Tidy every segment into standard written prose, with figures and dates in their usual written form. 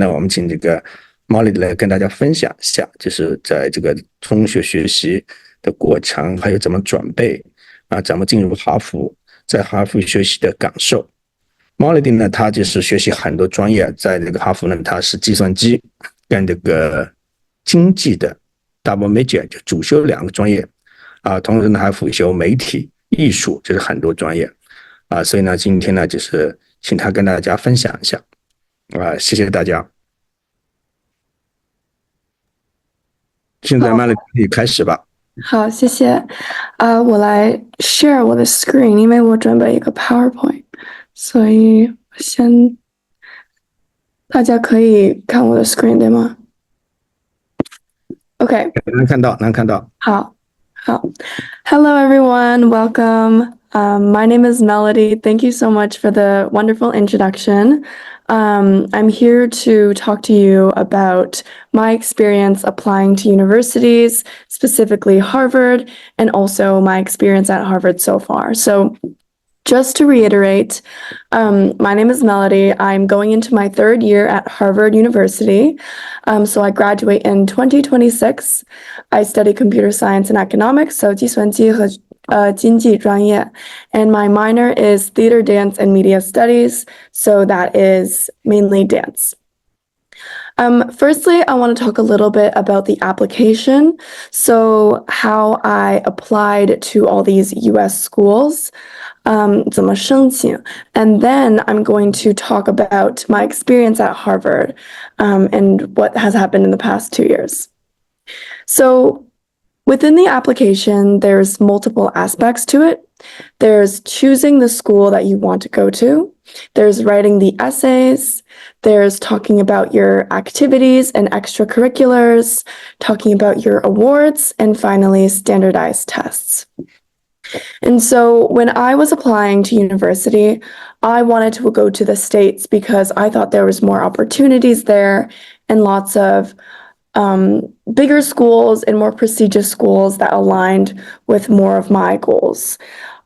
呢，我们请这个Molly来跟大家分享一下，就是在这个中学学习的过程，还有怎么准备啊，怎么进入哈佛，在哈佛学习的感受。Molly 呢，他就是学习很多专业，在这个哈佛呢，他是计算机跟这个经济的 double major 就主修2个专业啊，同时呢还辅修媒体、艺术，这是很多专业啊，所以呢，今天呢就是请他跟大家分享一下啊，谢谢大家。现在Molly可以开始吧。好，谢谢。我来 share 我的 screen，因为我准备一个 PowerPoint，所以大家可以看我的 screen 对吗 ？OK， 能看到。好。Hello everyone, welcome. My name is Melody. Thank you so much for the wonderful introduction. I'm here to talk to you about my experience applying to universities, specifically Harvard, and also my experience at Harvard so far. So just to reiterate, my name is Melody. I'm going into my 3rd year at Harvard University. So I graduate in 2026. I study computer science and economics, so 计算机和经济专业. And my minor is theater, dance, and media studies. So that is mainly dance. Firstly, I want to talk a little bit about the application. So how I applied to all these US schools. 怎么申请 and then I'm going to talk about my experience at Harvard and what has happened in the past 2 years. So within the application, there's multiple aspects to it. There's choosing the school that you want to go to. There's writing the essays. There's talking about your activities and extracurriculars, talking about your awards, and finally, standardized tests. And so when I was applying to university, I wanted to go to the States because I thought there was more opportunities there and lots of bigger schools and more prestigious schools that aligned with more of my goals.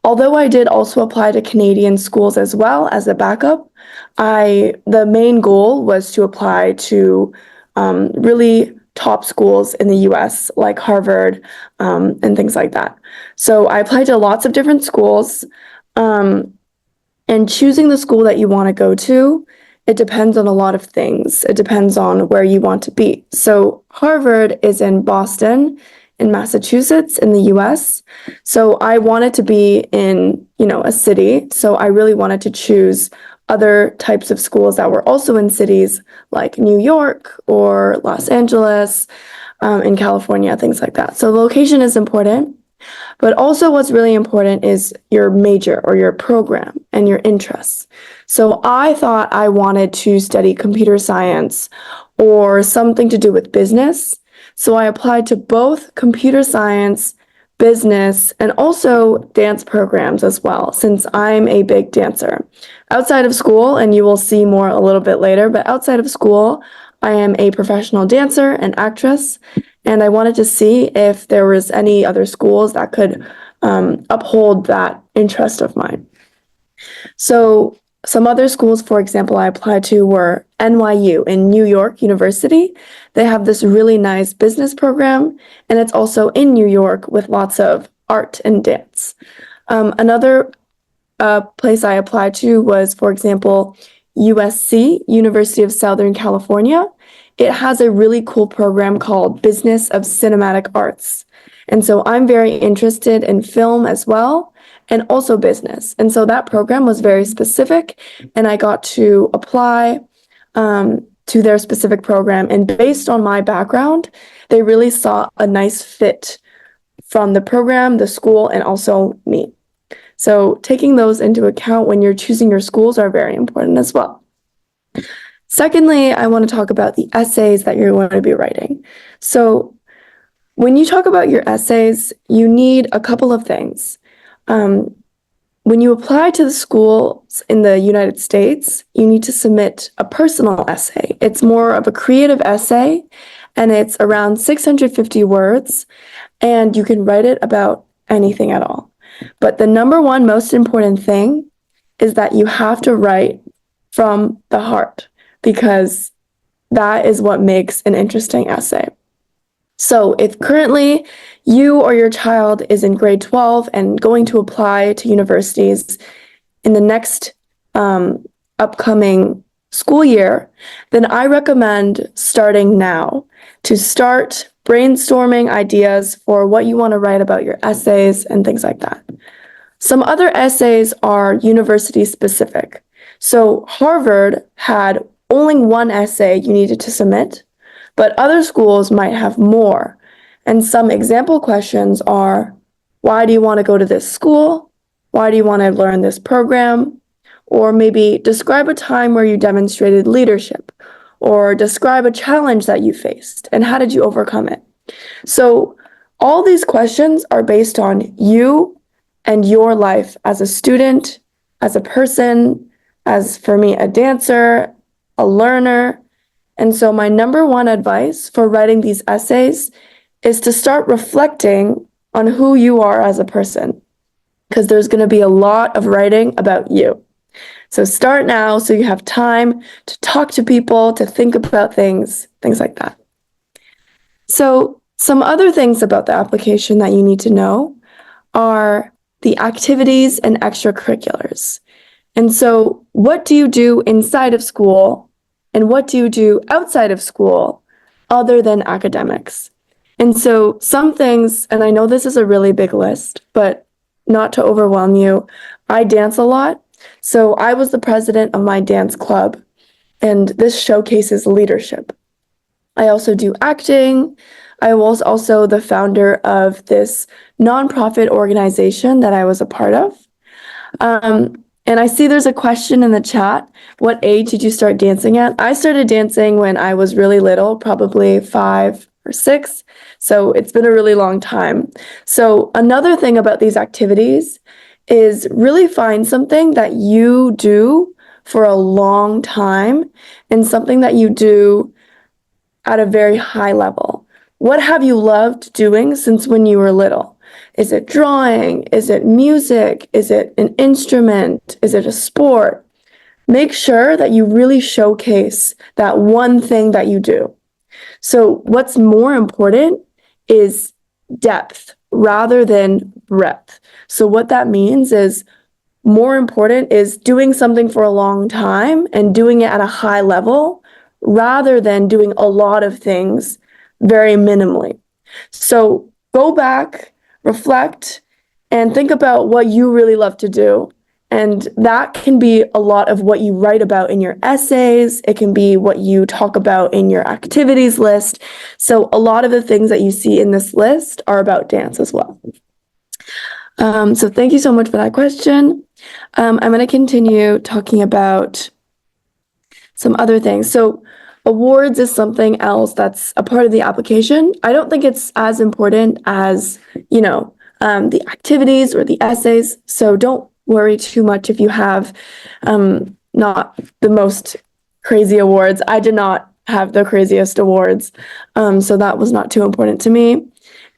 Although I did also apply to Canadian schools as well as a backup, the main goal was to apply to really top schools in the US like Harvard and things like that. So I applied to lots of different schools, and choosing the school that you want to go to, it depends on a lot of things. It depends on where you want to be. So Harvard is in Boston, in Massachusetts, in the US. So I wanted to be in, a city. So I really wanted to choose other types of schools that were also in cities like New York or Los Angeles, in California, things like that. So location is important, but also what's really important is your major or your program and your interests. So I thought I wanted to study computer science or something to do with business. So I applied to both computer science, business, and also dance programs as well, since I'm a big dancer. Outside of school, and you will see more a little bit later, but outside of school, I am a professional dancer and actress, and I wanted to see if there was any other schools that could uphold that interest of mine. So some other schools, for example, I applied to were NYU in New York University. They have this really nice business program, and it's also in New York with lots of art and dance. Another place I applied to was, for example, USC, University of Southern California. It has a really cool program called Business of Cinematic Arts. And so I'm very interested in film as well, and also business. And so that program was very specific, and I got to apply to their specific program. And based on my background, they really saw a nice fit from the program, the school, and also me. So taking those into account when you're choosing your schools are very important as well. Secondly, I want to talk about the essays that you're going to be writing. So when you talk about your essays, you need a couple of things. When you apply to the schools in the United States, you need to submit a personal essay. It's more of a creative essay, and it's around 650 words, and you can write it about anything at all. But the number one most important thing is that you have to write from the heart, because that is what makes an interesting essay. So if currently you or your child is in grade 12 and going to apply to universities in the next upcoming school year, then I recommend starting now to start brainstorming ideas for what you want to write about your essays and things like that. Some other essays are university specific. So Harvard had only one essay you needed to submit, but other schools might have more. And some example questions are, why do you want to go to this school? Why do you want to learn this program? Or maybe describe a time where you demonstrated leadership, or describe a challenge that you faced and how did you overcome it? So all these questions are based on you and your life as a student, as a person, as for me, a dancer, a learner. And so my number one advice for writing these essays is to start reflecting on who you are as a person, because there's going to be a lot of writing about you. So start now so you have time to talk to people, to think about things like that. So some other things about the application that you need to know are the activities and extracurriculars. And so what do you do inside of school and what do you do outside of school other than academics? And so some things, and I know this is a really big list, but not to overwhelm you, I dance a lot. So I was the president of my dance club, and this showcases leadership. I also do acting. I was also the founder of this nonprofit organization that I was a part of. And I see there's a question in the chat. What age did you start dancing at? I started dancing when I was really little, probably 5 or 6. So it's been a really long time. So another thing about these activities is really find something that you do for a long time and something that you do at a very high level. What have you loved doing since when you were little? Is it drawing? Is it music? Is it an instrument? Is it a sport? Make sure that you really showcase that one thing that you do. So what's more important is depth rather than breadth. So what that means is more important is doing something for a long time and doing it at a high level rather than doing a lot of things very minimally. So go back, reflect, and think about what you really love to do. And that can be a lot of what you write about in your essays. It can be what you talk about in your activities list. So a lot of the things that you see in this list are about dance as well. So thank you so much for that question. I'm going to continue talking about some other things. So awards is something else that's a part of the application. I don't think it's as important as, the activities or the essays. So don't worry too much if you have not the most crazy awards. I did not have the craziest awards, so that was not too important to me.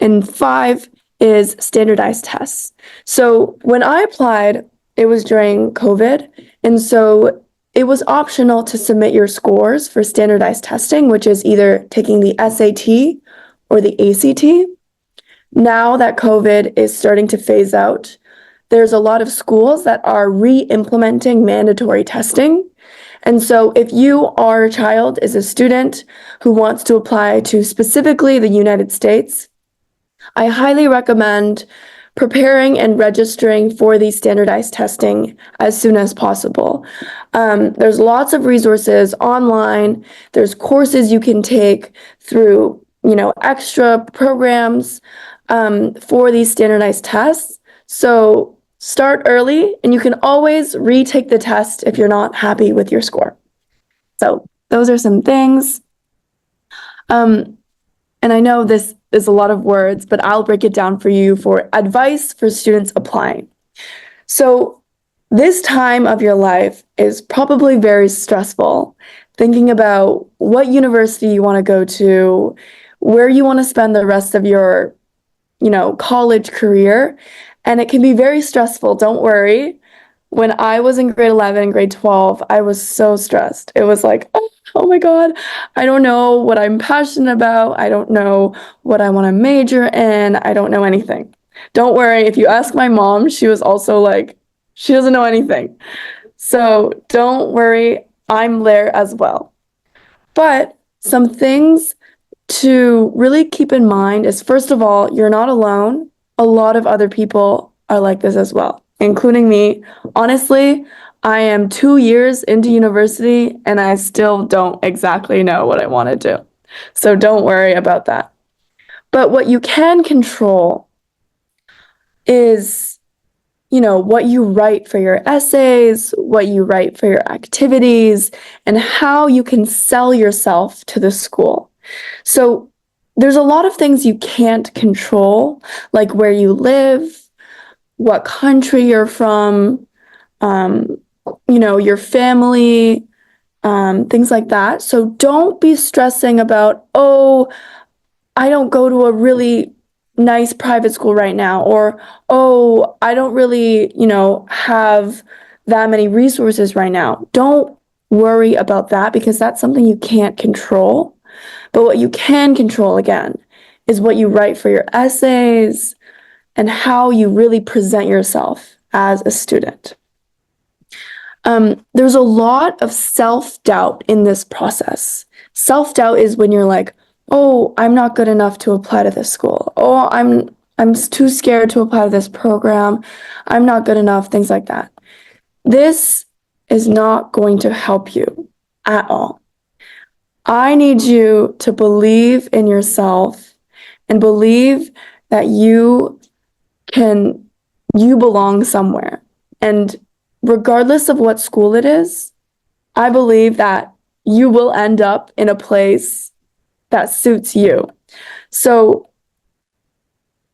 And 5 is standardized tests. So when I applied, it was during COVID, and so it was optional to submit your scores for standardized testing, which is either taking the SAT or the ACT. Now that COVID is starting to phase out, there's a lot of schools that are re-implementing mandatory testing. And so if you or a child is a student who wants to apply to specifically the United States, I highly recommend preparing and registering for these standardized testing as soon as possible. There's lots of resources online. There's courses you can take through, extra programs for these standardized tests. So start early, and you can always retake the test if you're not happy with your score. So those are some things. And I know this is a lot of words, but I'll break it down for you for advice for students applying. So this time of your life is probably very stressful, thinking about what university you want to go to, where you want to spend the rest of your, college career. And it can be very stressful. Don't worry. When I was in grade 11, grade 12, I was so stressed. It was like, oh, Oh my God, I don't know what I'm passionate about. I don't know what I want to major in. I don't know anything. Don't worry, if you ask my mom, she was also like, she doesn't know anything. So don't worry, I'm there as well. But some things to really keep in mind is, first of all, you're not alone. A lot of other people are like this as well, including me. Honestly, I am 2 years into university and I still don't exactly know what I want to do. So don't worry about that. But what you can control is, what you write for your essays, what you write for your activities, and how you can sell yourself to the school. So there's a lot of things you can't control, like where you live, what country you're from, your family, things like that. So don't be stressing about, oh, I don't go to a really nice private school right now, or, oh, I don't really, have that many resources right now. Don't worry about that because that's something you can't control. But what you can control, again, is what you write for your essays and how you really present yourself as a student. There's a lot of self-doubt in this process. Self-doubt is when you're like, oh, I'm not good enough to apply to this school. Oh, I'm too scared to apply to this program. I'm not good enough, things like that. This is not going to help you at all. I need you to believe in yourself and believe that you belong somewhere. And regardless of what school it is, I believe that you will end up in a place that suits you. So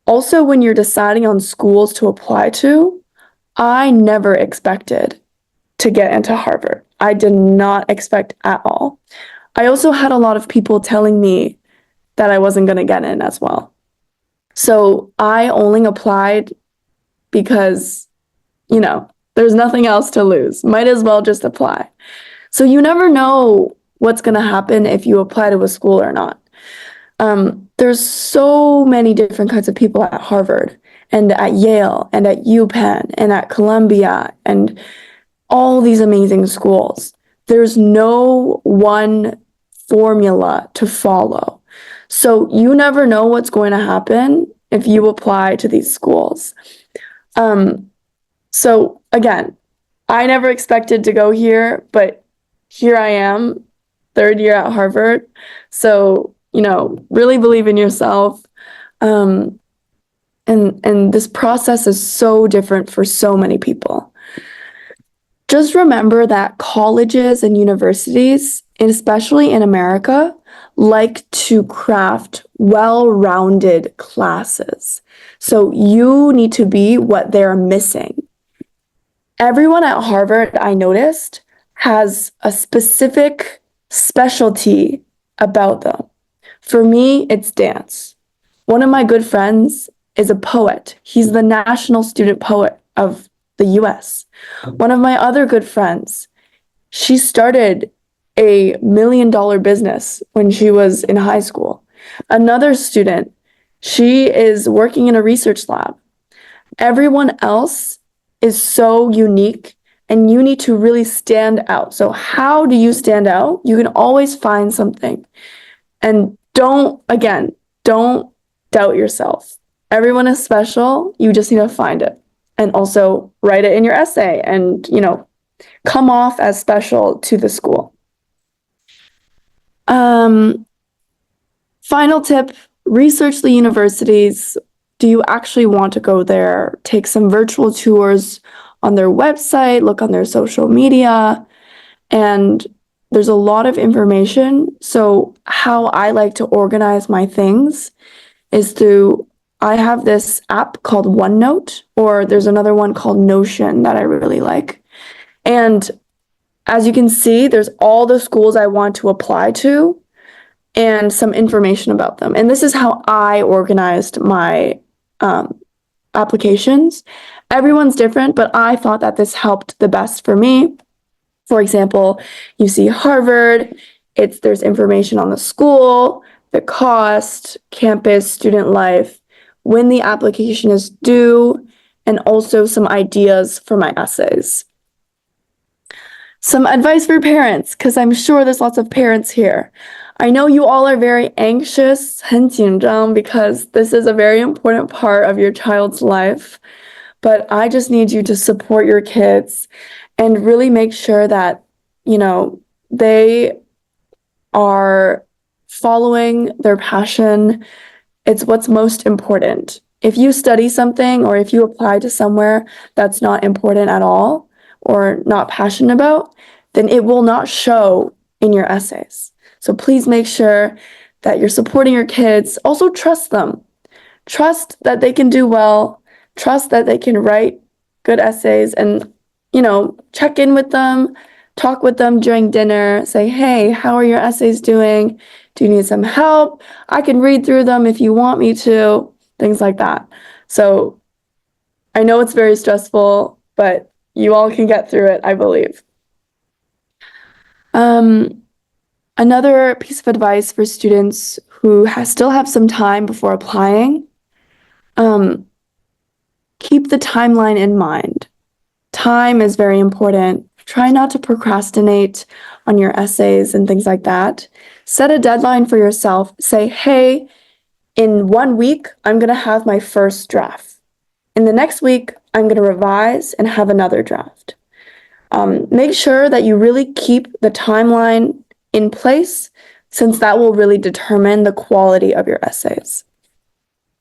also when you're deciding on schools to apply to, I never expected to get into Harvard. I did not expect at all. I also had a lot of people telling me that I wasn't going to get in as well. So I only applied because, there's nothing else to lose. Might as well just apply. So you never know what's going to happen if you apply to a school or not. There's so many different kinds of people at Harvard and at Yale and at UPenn and at Columbia and all these amazing schools. There's no one formula to follow. So you never know what's going to happen if you apply to these schools. So again, I never expected to go here, but here I am, third year at Harvard. So, really believe in yourself. And this process is so different for so many people. Just remember that colleges and universities, especially in America, like to craft well-rounded classes. So you need to be what they're missing. Everyone at Harvard, I noticed, has a specific specialty about them. For me, it's dance. One of my good friends is a poet. He's the national student poet of the US. One of my other good friends, she started a $1 million business when she was in high school. Another student, she is working in a research lab. Everyone else is so unique and you need to really stand out. So how do you stand out? You can always find something. And don't doubt yourself. Everyone is special. You just need to find it. And also write it in your essay and, come off as special to the school. Final tip, research the universities. Do you actually want to go there? Take some virtual tours on their website, look on their social media, and there's a lot of information. So how I like to organize my things is I have this app called OneNote, or there's another one called Notion that I really like. And as you can see, there's all the schools I want to apply to and some information about them. And this is how I organized my applications. Everyone's different, but I thought that this helped the best for me. For example, you see Harvard, There's information on the school, the cost, campus, student life, when the application is due, and also some ideas for my essays. Some advice for parents, because I'm sure there's lots of parents here. I know you all are very anxious, 很紧张, because this is a very important part of your child's life. But I just need you to support your kids and really make sure that, they are following their passion. It's what's most important. If you study something or if you apply to somewhere that's not important at all or not passionate about, then it will not show in your essays. So please make sure that you're supporting your kids. Also trust them. Trust that they can do well. Trust that they can write good essays and, check in with them, talk with them during dinner, say, hey, how are your essays doing? Do you need some help? I can read through them if you want me to, things like that. So I know it's very stressful, but you all can get through it, I believe. Another piece of advice for students who still have some time before applying, keep the timeline in mind. Time is very important. Try not to procrastinate on your essays and things like that. Set a deadline for yourself. Say, hey, in 1 week, I'm going to have my first draft. In the next week, I'm going to revise and have another draft. Make sure that you really keep the timeline in place, since that will really determine the quality of your essays.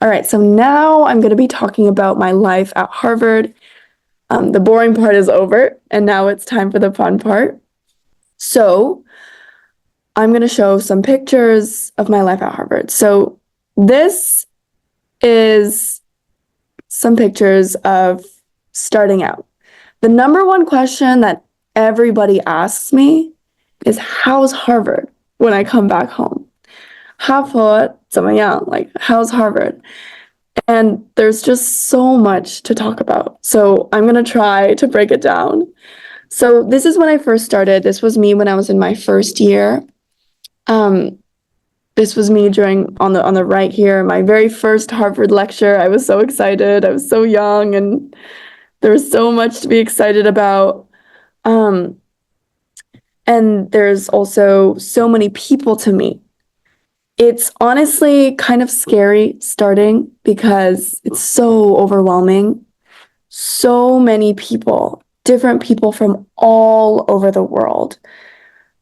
All right, so now I'm going to be talking about my life at Harvard. The boring part is over, and now it's time for the fun part. So I'm going to show some pictures of my life at Harvard. So this is some pictures of starting out. The number one question that everybody asks me is, how's Harvard when I come back home? 哈佛怎么样? Like, how's Harvard? And there's just so much to talk about. So I'm going to try to break it down. So this is when I first started. This was me when I was in my first year. This was me on the right here, my very first Harvard lecture. I was so excited. I was so young, and there was so much to be excited about. And there's also so many people to meet. It's honestly kind of scary starting because it's so overwhelming. So many people, different people from all over the world.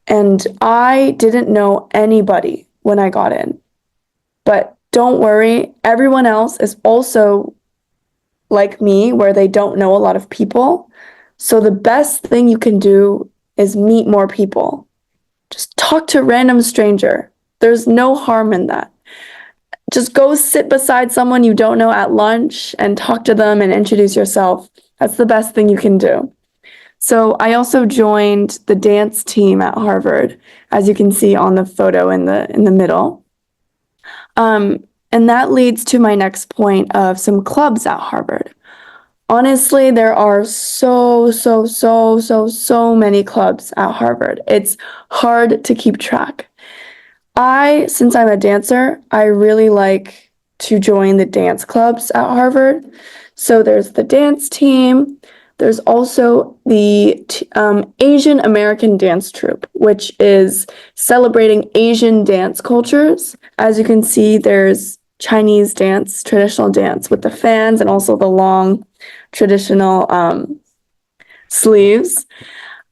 And I didn't know anybody when I got in. But don't worry, everyone else is also like me, where they don't know a lot of people. So the best thing you can do is meet more people. Just talk to a random stranger. There's no harm in that. Just go sit beside someone you don't know at lunch and talk to them and introduce yourself. That's the best thing you can do. So I also joined the dance team at Harvard, as you can see on the photo in the middle. And that leads to my next point of some clubs at Harvard. Honestly, there are so many clubs at Harvard. It's hard to keep track. Since I'm a dancer, I really like to join the dance clubs at Harvard. So there's the dance team. There's also the Asian American Dance Troupe, which is celebrating Asian dance cultures. As you can see, there's Chinese dance, traditional dance with the fans and also the long traditional sleeves.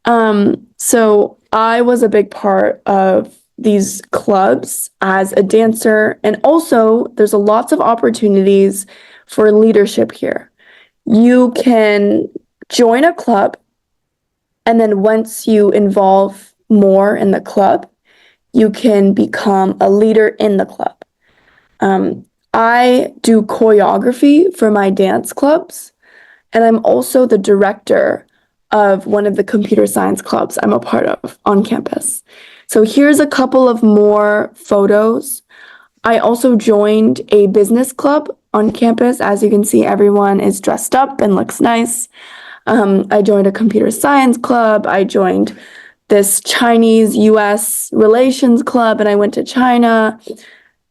So I was a big part of these clubs as a dancer, and also there's lots of opportunities for leadership here. You can join a club, and then once you involve more in the club, you can become a leader in the club. I do choreography for my dance clubs, and I'm also the director of one of the computer science clubs I'm a part of on campus. So here's a couple of more photos. I also joined a business club on campus. As you can see, everyone is dressed up and looks nice. I joined a computer science club. I joined this Chinese US relations club, and I went to China.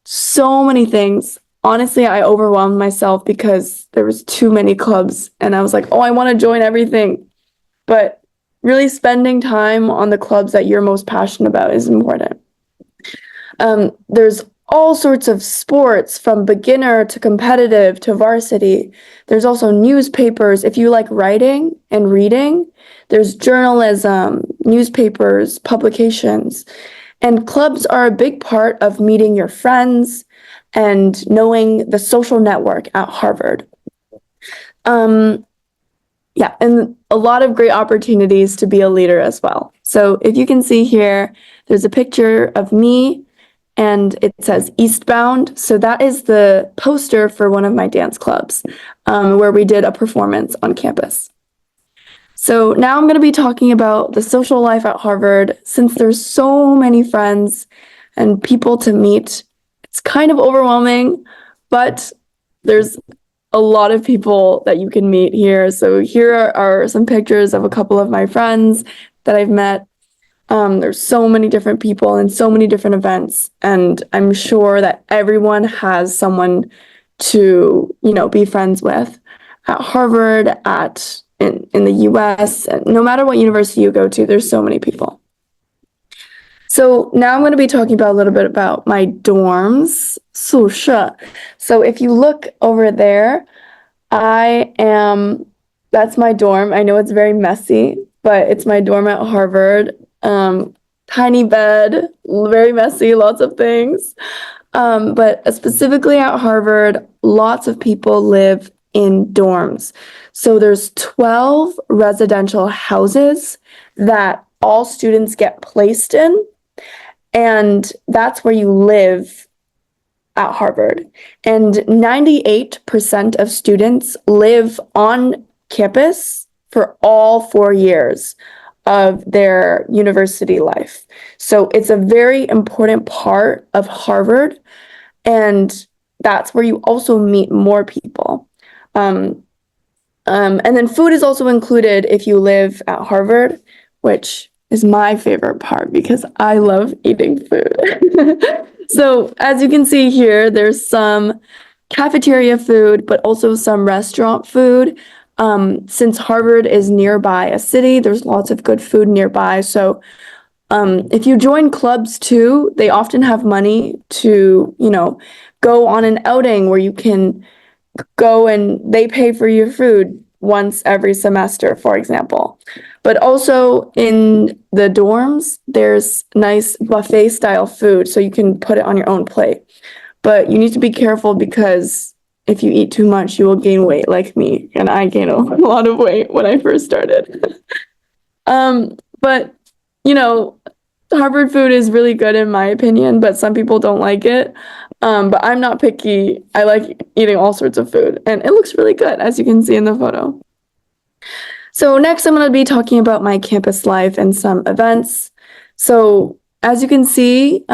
So many things. Honestly, I overwhelmed myself because there was too many clubs, and I was like, oh, I want to join everything. But really spending time on the clubs that you're most passionate about is important. There's all sorts of sports, from beginner to competitive to varsity. There's also newspapers. If you like writing and reading, there's journalism, newspapers, publications. And clubs are a big part of meeting your friends and knowing the social network at Harvard. Yeah, and a lot of great opportunities to be a leader as well. So if you can see here, there's a picture of me and it says Eastbound. So that is the poster for one of my dance clubs, where we did a performance on campus. So now I'm going to be talking about the social life at Harvard. Since there's so many friends and people to meet, it's kind of overwhelming, but there's a lot of people that you can meet here. So here are some pictures of a couple of my friends that I've met. There's so many different people and so many different events, and I'm sure that everyone has someone to, be friends with at Harvard, in the US, and no matter what university you go to, there's so many people. So now I'm going to be talking about a little bit about my dorms, 宿舍. So if you look over there, that's my dorm. I know it's very messy, but it's my dorm at Harvard. Tiny bed, very messy, lots of things. But specifically at Harvard, lots of people live in dorms. So there's 12 residential houses that all students get placed in, and that's where you live at Harvard. And 98% of students live on campus for all 4 years of their university life. So it's a very important part of Harvard, and that's where you also meet more people. And then food is also included if you live at Harvard, which is my favorite part because I love eating food. So as you can see here, there's some cafeteria food, but also some restaurant food. Since Harvard is nearby a city, there's lots of good food nearby. So if you join clubs too, they often have money to, go on an outing where you can go and they pay for your food once every semester, for example. But also in the dorms, there's nice buffet style food, so you can put it on your own plate. But you need to be careful because if you eat too much, you will gain weight like me. And I gained a lot of weight when I first started. But, Harvard food is really good in my opinion, but some people don't like it. But I'm not picky. I like eating all sorts of food, and it looks really good, as you can see in the photo. So next, I'm going to be talking about my campus life and some events. So as you can see,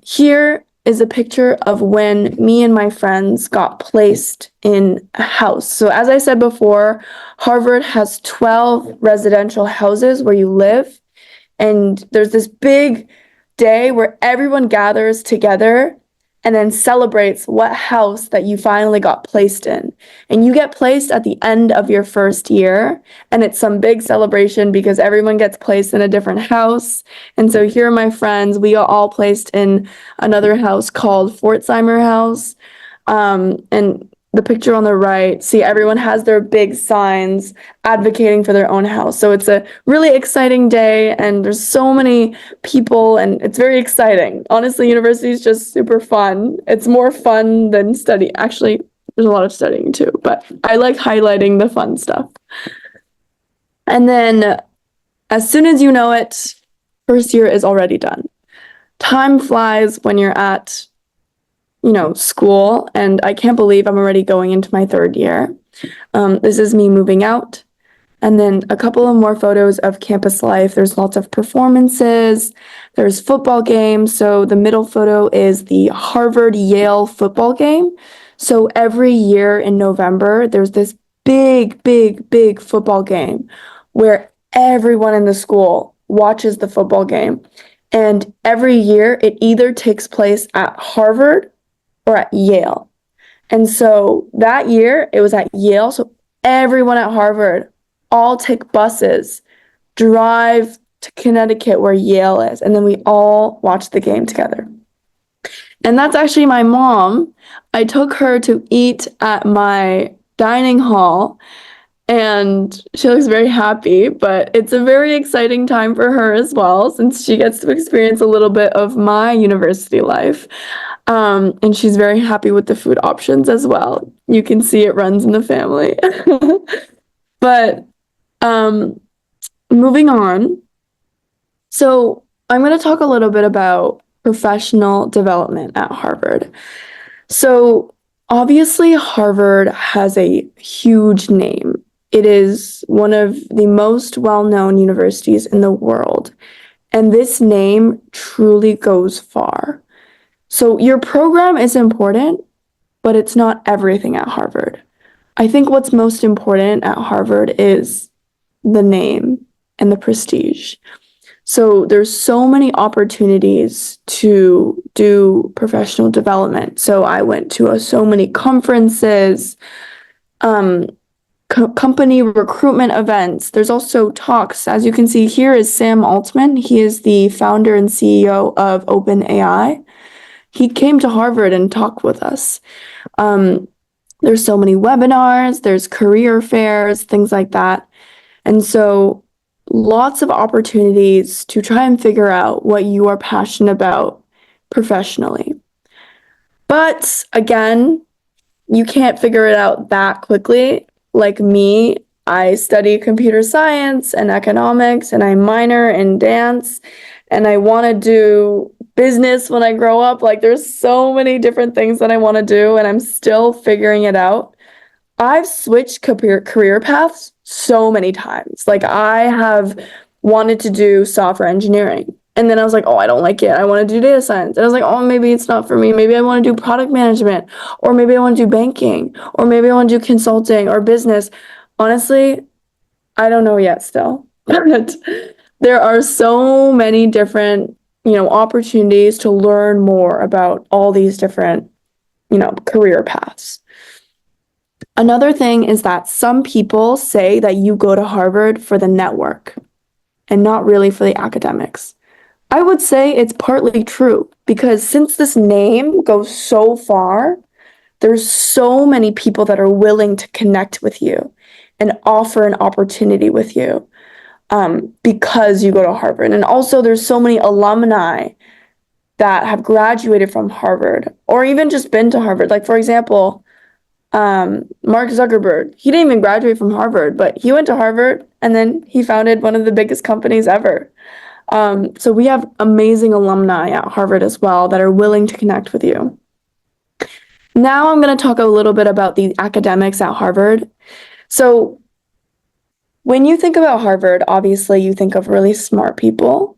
here is a picture of when me and my friends got placed in a house. So as I said before, Harvard has 12 residential houses where you live. And there's this big day where everyone gathers together and then celebrates what house that you finally got placed in. And you get placed at the end of your first year, and it's some big celebration because everyone gets placed in a different house. And so here are my friends. We got all placed in another house called Fortsimer House. And the picture on the right, see everyone has their big signs advocating for their own house. So it's a really exciting day, and there's so many people, and it's very exciting. Honestly, university is just super fun. It's more fun than study. Actually, there's a lot of studying too, but I like highlighting the fun stuff. And then as soon as you know it, first year is already done. Time flies when you're at school, and I can't believe I'm already going into my third year. This is me moving out. And then a couple of more photos of campus life. There's lots of performances. There's football games. So the middle photo is the Harvard-Yale football game. So every year in November, there's this big, big, big football game where everyone in the school watches the football game. And every year it either takes place at Harvard or at Yale. And so that year it was at Yale. So everyone at Harvard all take buses, drive to Connecticut where Yale is, and then we all watch the game together. And that's actually my mom. I took her to eat at my dining hall, and she looks very happy, but it's a very exciting time for her as well, since she gets to experience a little bit of my university life. And she's very happy with the food options as well. You can see it runs in the family. But moving on. So I'm going to talk a little bit about professional development at Harvard. So obviously, Harvard has a huge name. It is one of the most well-known universities in the world, and this name truly goes far. So your program is important, but it's not everything at Harvard. I think what's most important at Harvard is the name and the prestige. So there's so many opportunities to do professional development. So I went to so many conferences, company recruitment events. There's also talks. As you can see here is Sam Altman. He is the founder and CEO of OpenAI. He came to Harvard and talked with us. There's so many webinars, there's career fairs, things like that. And so lots of opportunities to try and figure out what you are passionate about professionally. But again, you can't figure it out that quickly. Like me, I study computer science and economics, and I minor in dance, and I want to do business when I grow up. Like there's so many different things that I want to do, and I'm still figuring it out. I've switched career paths so many times. Like I have wanted to do software engineering, and then I was like, oh, I don't like it. I want to do data science. And I was like, oh, maybe it's not for me. Maybe I want to do product management, or maybe I want to do banking, or maybe I want to do consulting or business. Honestly, I don't know yet still. But there are so many different, opportunities to learn more about all these different, career paths. Another thing is that some people say that you go to Harvard for the network and not really for the academics. I would say it's partly true, because since this name goes so far, there's so many people that are willing to connect with you and offer an opportunity with you because you go to Harvard. And also there's so many alumni that have graduated from Harvard or even just been to Harvard. Like, for example, Mark Zuckerberg, he didn't even graduate from Harvard, but he went to Harvard and then he founded one of the biggest companies ever. So we have amazing alumni at Harvard as well that are willing to connect with you. Now I'm going to talk a little bit about the academics at Harvard. So when you think about Harvard, obviously you think of really smart people.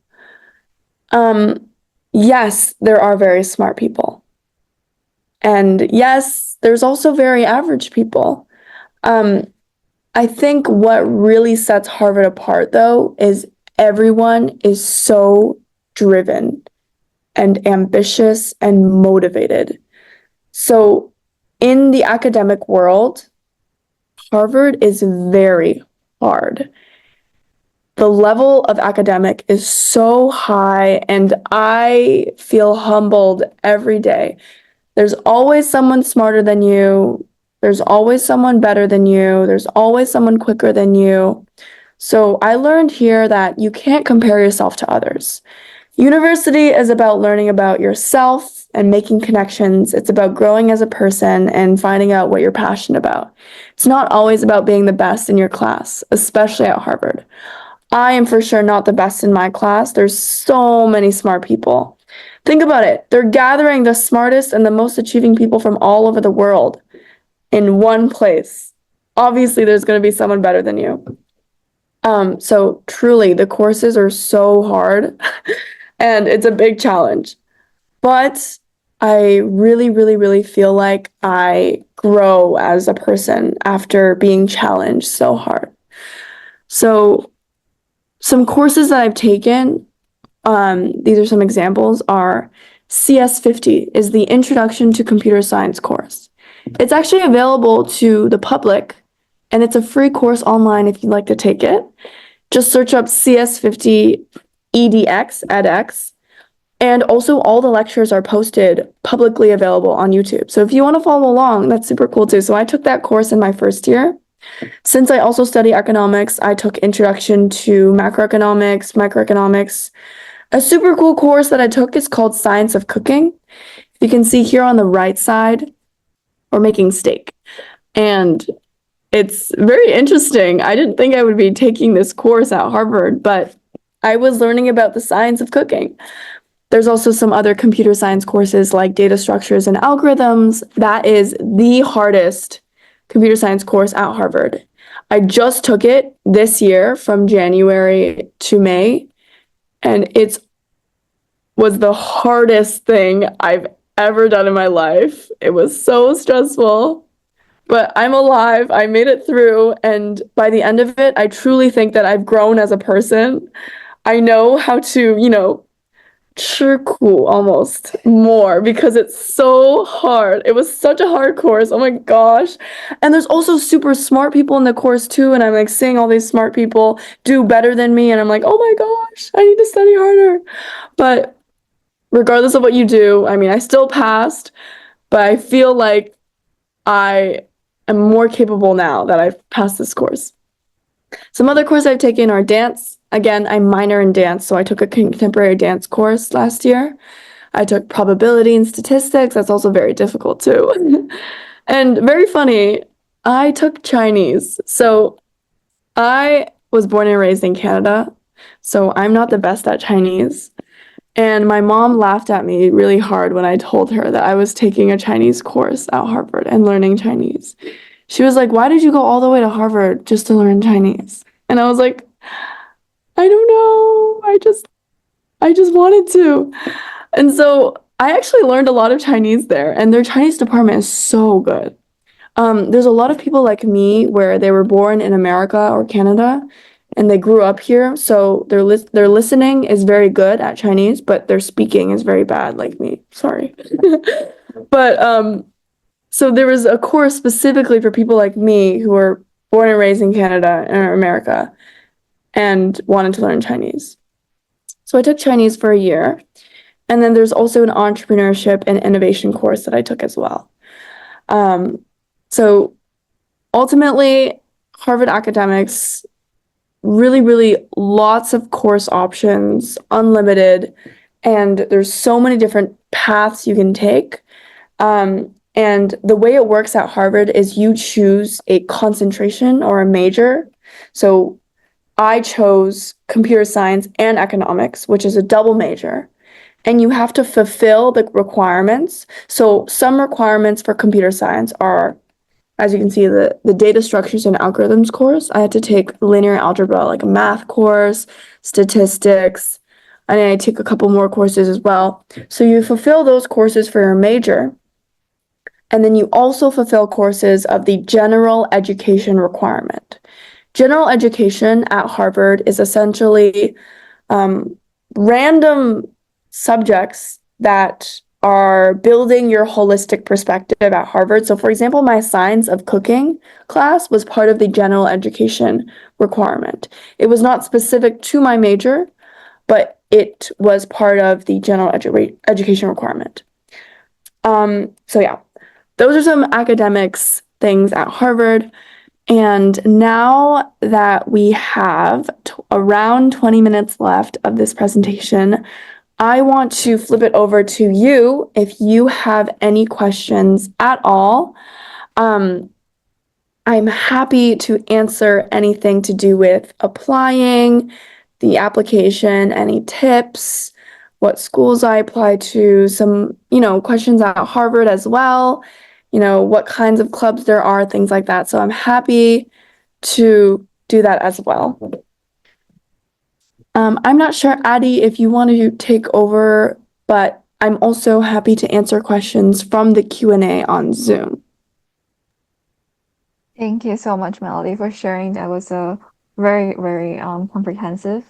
Yes, there are very smart people. And yes, there's also very average people. I think what really sets Harvard apart, though, is everyone is so driven and ambitious and motivated. So in the academic world, Harvard is very hard. The level of academic is so high, and I feel humbled every day. There's always someone smarter than you. There's always someone better than you. There's always someone quicker than you. So I learned here that you can't compare yourself to others. University is about learning about yourself and making connections. It's about growing as a person and finding out what you're passionate about. It's not always about being the best in your class, especially at Harvard. I am for sure not the best in my class. There's so many smart people. Think about it. They're gathering the smartest and the most achieving people from all over the world in one place. Obviously, there's going to be someone better than you. So truly, the courses are so hard and it's a big challenge. But I really, really, really feel like I grow as a person after being challenged so hard. So some courses that I've taken, these are some examples, are CS50 is the Introduction to Computer Science course. It's actually available to the public, and it's a free course online if you'd like to take it. Just search up CS50 edX. And also all the lectures are posted publicly available on YouTube. So if you want to follow along, that's super cool too. So I took that course in my first year. Since I also study economics, I took Introduction to Macroeconomics, Microeconomics. A super cool course that I took is called Science of Cooking. You can see here on the right side, we're making steak. And it's very interesting. I didn't think I would be taking this course at Harvard, but I was learning about the science of cooking. There's also some other computer science courses like data structures and algorithms. That is the hardest computer science course at Harvard. I just took it this year from January to May, and it was the hardest thing I've ever done in my life. It was so stressful, but I'm alive. I made it through, and by the end of it, I truly think that I've grown as a person. I know how to, 吃苦 almost more because it's so hard. It was such a hard course. Oh my gosh. And there's also super smart people in the course too. And I'm like seeing all these smart people do better than me. And I'm like, oh my gosh, I need to study harder. But regardless of what you do, I mean, I still passed, but I feel like I am more capable now that I've passed this course. Some other courses I've taken are dance. Again, I minor in dance, so I took a contemporary dance course last year. I took probability and statistics. That's also very difficult too. And very funny, I took Chinese. So I was born and raised in Canada, so I'm not the best at Chinese. And my mom laughed at me really hard when I told her that I was taking a Chinese course at Harvard and learning Chinese. She was like, why did you go all the way to Harvard just to learn Chinese? And I was like, I don't know. I just wanted to. And so I actually learned a lot of Chinese there, and their Chinese department is so good. There's a lot of people like me where they were born in America or Canada, and they grew up here, so their listening is very good at Chinese, but their speaking is very bad, like me. Sorry. But so there was a course specifically for people like me who were born and raised in Canada or America and wanted to learn Chinese. So I took Chinese for a year. And then there's also an entrepreneurship and innovation course that I took as well. So ultimately, Harvard academics, really, really lots of course options, unlimited, and there's so many different paths you can take. And the way it works at Harvard is you choose a concentration or a major. So I chose computer science and economics, which is a double major. And you have to fulfill the requirements. So some requirements for computer science are, as you can see, the data structures and algorithms course. I had to take linear algebra, like a math course, statistics, and I take a couple more courses as well. So you fulfill those courses for your major. And then you also fulfill courses of the general education requirement. General education at Harvard is essentially random subjects that are building your holistic perspective at Harvard. So for example, my science of cooking class was part of the general education requirement. It was not specific to my major, but it was part of the general education requirement. So yeah, those are some academics things at Harvard. And now that we have around 20 minutes left of this presentation, I want to flip it over to you if you have any questions at all. I'm happy to answer anything to do with applying, the application, any tips, what schools I apply to, some, questions at Harvard as well, what kinds of clubs there are, things like that. So I'm happy to do that as well. I'm not sure, Addie, if you want to take over, but I'm also happy to answer questions from the Q&A on Zoom. Thank you so much, Melody, for sharing. That was a very, very comprehensive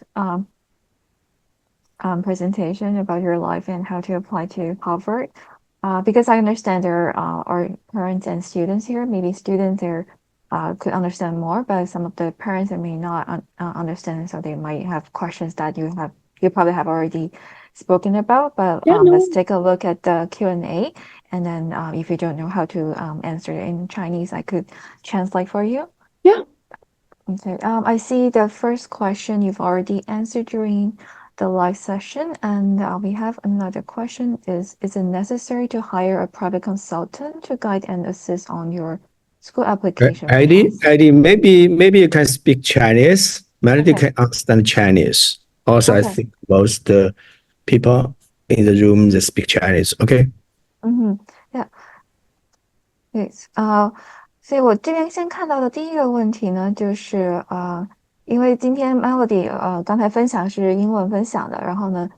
presentation about your life and how to apply to Harvard. Because I understand there are parents and students here. Maybe students there could understand more, but some of the parents may not understand, so they might have questions that you probably have already spoken about. But Yeah, let's no. take a look at the Q&A, and then if you don't know how to answer it in Chinese, I could translate for you. Yeah. Okay. I see the first question you've already answered during the live session, and we have another question is it necessary to hire a private consultant to guide and assist on your school application process? Heidi, maybe you can speak Chinese. Melody Okay. can understand Chinese. Also, I Okay. think most people in the room they speak Chinese. Okay. Mm-hmm. Yeah. 对，所以我这边先看到的第一个问题呢，就是因为今天 Melody 刚才分享是英文分享的，然后呢，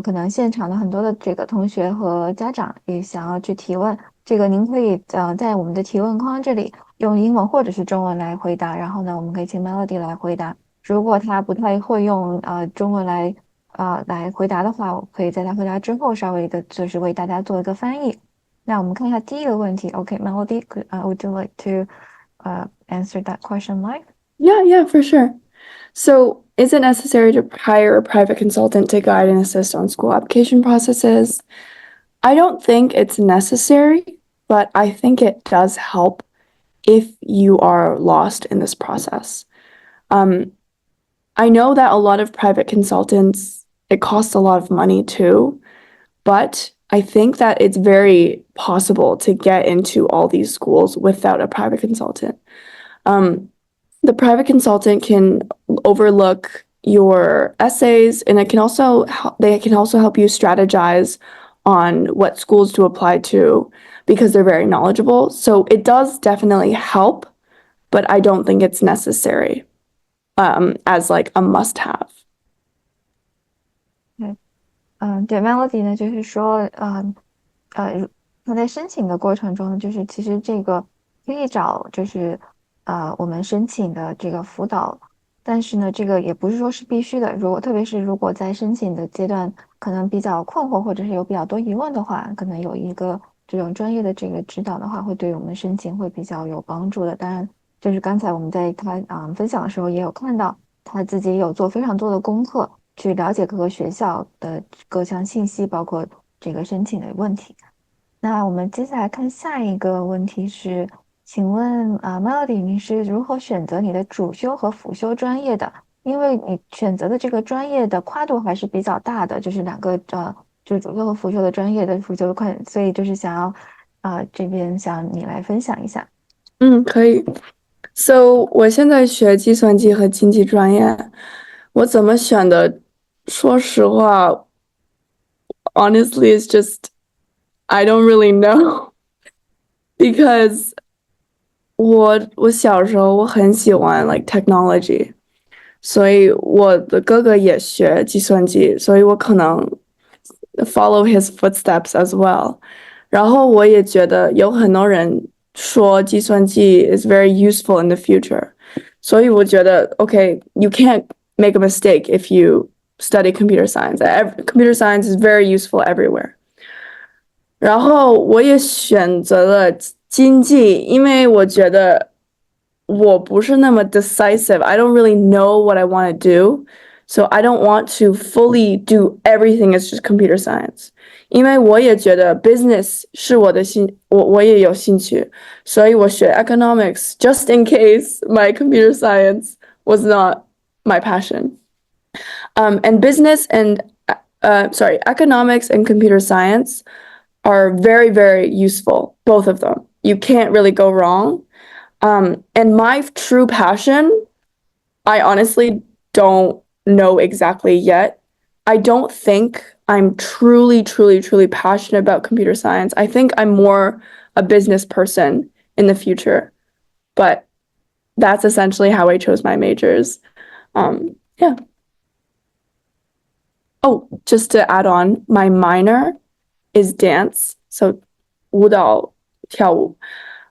可能现场的很多的这个同学和家长也想要去提问，这个您可以在我们的提问框这里用英文或者是中文来回答，然后呢，我们可以请 Melody 来回答。如果他不太会用中文来回答的话，我可以在他回答之后稍微的就是为大家做一个翻译。那我们看一下第一个问题。Okay, Melody, would you like to answer that question live? Yeah, for sure. So, is it necessary to hire a private consultant to guide and assist on school application processes? I don't think it's necessary, but I think it does help if you are lost in this process. I know that a lot of private consultants, it costs a lot of money too, but I think that it's very possible to get into all these schools without a private consultant. The private consultant can overlook your essays, and they can also help you strategize on what schools to apply to because they're very knowledgeable. So it does definitely help, but I don't think it's necessary as like a must-have. 对，Melody 呢，就是说，他在申请的过程中呢，就是其实这个可以找，就是我们申请的这个辅导，但是呢，这个也不是说是必须的。特别是如果在申请的阶段可能比较困惑，或者是有比较多疑问的话，可能有一个这种专业的这个指导的话，会对我们申请会比较有帮助的。当然，就是刚才我们在他分享的时候也有看到，他自己有做非常多的功课。去了解各个学校的各项信息，包括这个申请的问题。那我们接下来看下一个问题是，请问Melody，你是如何选择你的主修和辅修专业的？因为你选择的这个专业的跨度还是比较大的，就是两个就是主修和辅修的专业的辅修的快，所以就是想要这边想你来分享一下。可以。So 我现在学计算机和经济专业，我怎么选的？说实话，honestly, it's just I don't really know because 我小时候我很喜欢 like technology，所以我的哥哥也学计算机，所以我可能 follow his footsteps as well。然后我也觉得有很多人说计算机 is very useful in the future，所以我觉得 okay, you can't make a mistake if you study computer science. Computer science is very useful everywhere. 然后我也选择了经济，因为我觉得我不是那么 decisive. I don't really know what I want to do, so I don't want to fully do everything as just computer science. 因为我也觉得 business 是我也有兴趣，所以我学 economics just in case my computer science was not my passion. And economics and computer science are very, very useful, both of them. You can't really go wrong. And my true passion, I honestly don't know exactly yet. I don't think I'm truly, truly, truly passionate about computer science. I think I'm more a business person in the future. But that's essentially how I chose my majors. Yeah. Oh, just to add on, my minor is dance, so 舞蹈跳舞。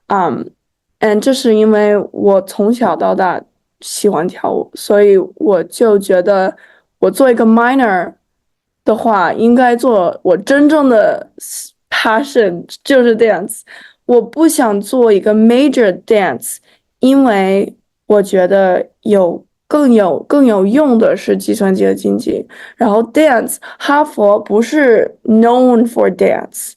And 这是因为我从小到大喜欢跳舞，所以我就觉得我做一个 minor 的话，应该做我真正的 passion 就是 dance。我不想做一个 major dance，因为我觉得更有用的是计算机和经济。然后 dance，哈佛不是 known for dance。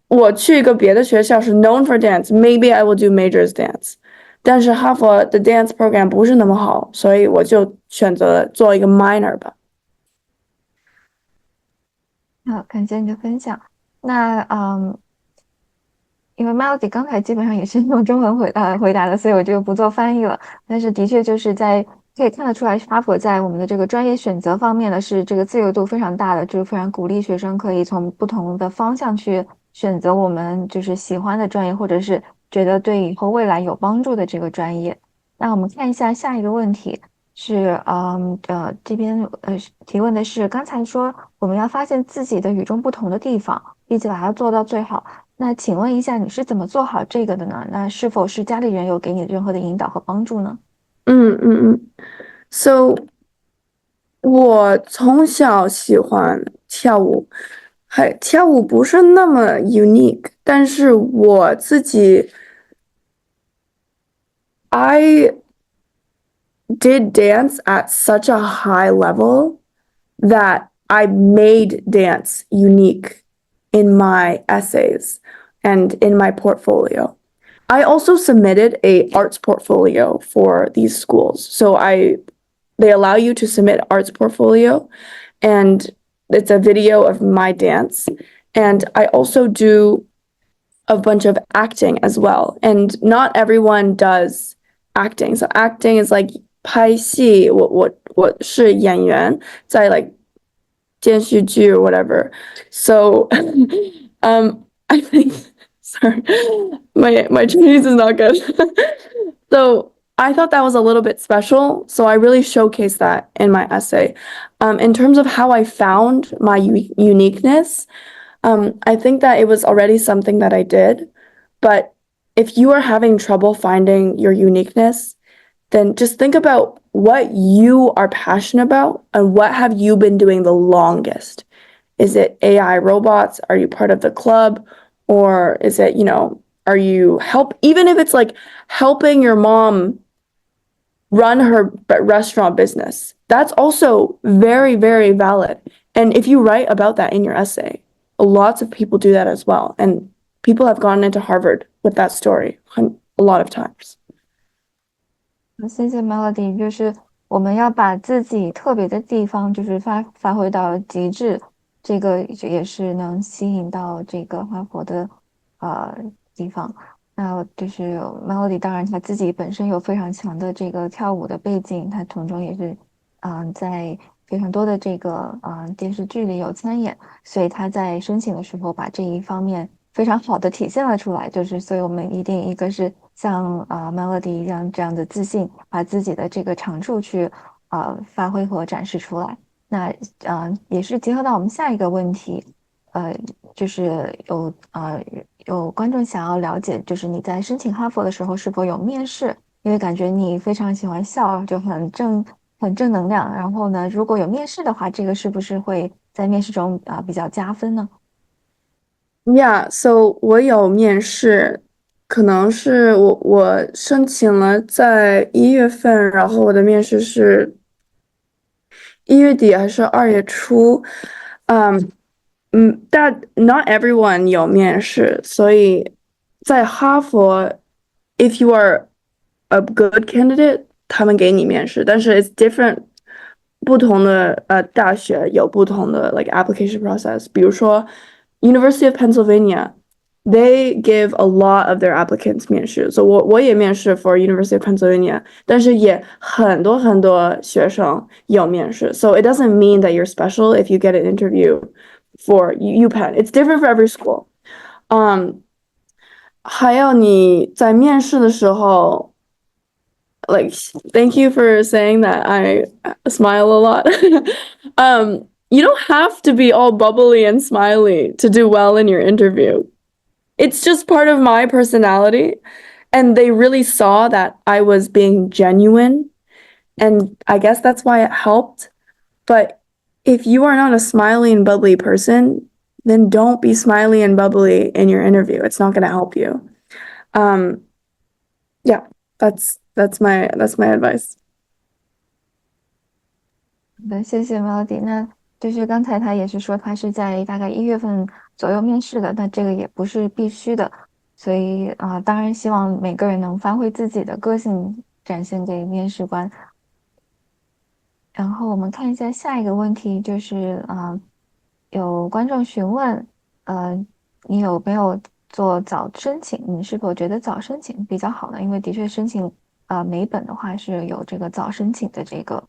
我去一个别的学校是 known for dance，maybe I will do majors dance。但是哈佛的 dance program 不是那么好，所以我就选择做一个 minor 吧。好，感谢你的分享。那因为 Melody 刚才基本上也是用中文回答的，所以我就不做翻译了。但是的确就是可以看得出来，哈佛在我们的这个专业选择方面呢，是这个自由度非常大的，就是非常鼓励学生可以从不同的方向去选择我们就是喜欢的专业，或者是觉得对以后未来有帮助的这个专业。那我们看一下下一个问题是，这边提问的是，刚才说我们要发现自己的与众不同的地方，并且把它做到最好。那请问一下，你是怎么做好这个的呢？那是否是家里人有给你任何的引导和帮助呢？So 我从小喜欢跳舞，跳舞不是那么 unique，但是我自己 I did dance at such a high level that I made dance unique in my essays and in my portfolio. I also submitted a arts portfolio for these schools. So they allow you to submit arts portfolio, and it's a video of my dance. And I also do a bunch of acting as well. And not everyone does acting. So acting is like 拍戏，我是演员，在 like 电视剧 or whatever. So I think sorry, my Chinese is not good. So I thought that was a little bit special. So I really showcased that in my essay. In terms of how I found my uniqueness, I think that it was already something that I did. But if you are having trouble finding your uniqueness, then just think about what you are passionate about and what have you been doing the longest. Is it AI robots? Are you part of the club? Or is it, are you even if it's like helping your mom run her restaurant business, that's also very, very valid. And if you write about that in your essay, lots of people do that as well. And people have gone into Harvard with that story a lot of times. 谢谢 Melody，就是我们要把自己特别的地方，就是发挥到极致，这个也是能吸引到这个哈佛的地方。那就是 Melody，当然他自己本身有非常强的这个跳舞的背景，他从中也是在非常多的这个电视剧里有参演，所以他在申请的时候把这一方面非常好的体现了出来。就是所以我们一定一个是像Melody 一样这样的自信，把自己的这个长处去发挥和展示出来。那也是结合到我们下一个问题，就是有观众想要了解，就是你在申请哈佛的时候是否有面试？因为感觉你非常喜欢笑，就很正能量。然后呢，如果有面试的话，这个是不是会在面试中比较加分呢？ Yeah, so 我有面试，可能是我申请了在1月份，然后我的面试是1月底还是2月初，但 not everyone 有面试，所以在哈佛 if you are a good candidate，他们给你面试，但是 it's different，不同的大学有不同的 like application process，比如说 University of Pennsylvania。They give a lot of their applicants 面试，所以我也面试 for University of Pennsylvania，但是也很多很多学生有面试。So it doesn't mean that you're special if you get an interview for UPenn. It's different for every school. 还有你在面试的时候 like thank you for saying that I smile a lot. You don't have to be all bubbly and smiley to do well in your interview. It's just part of my personality. And they really saw that I was being genuine. And I guess that's why it helped. But if you are not a smiley and bubbly person, then don't be smiley and bubbly in your interview. It's not going to help you. Yeah, that's my advice. 好的，谢谢 Melody。那就是刚才他也是说他是在大概1月份左右面试的，那这个也不是必须的，所以当然希望每个人能发挥自己的个性，展现给面试官。然后我们看一下下一个问题，就是有观众询问，你有没有做早申请？你是否觉得早申请比较好呢？因为的确申请美本的话是有这个早申请的这个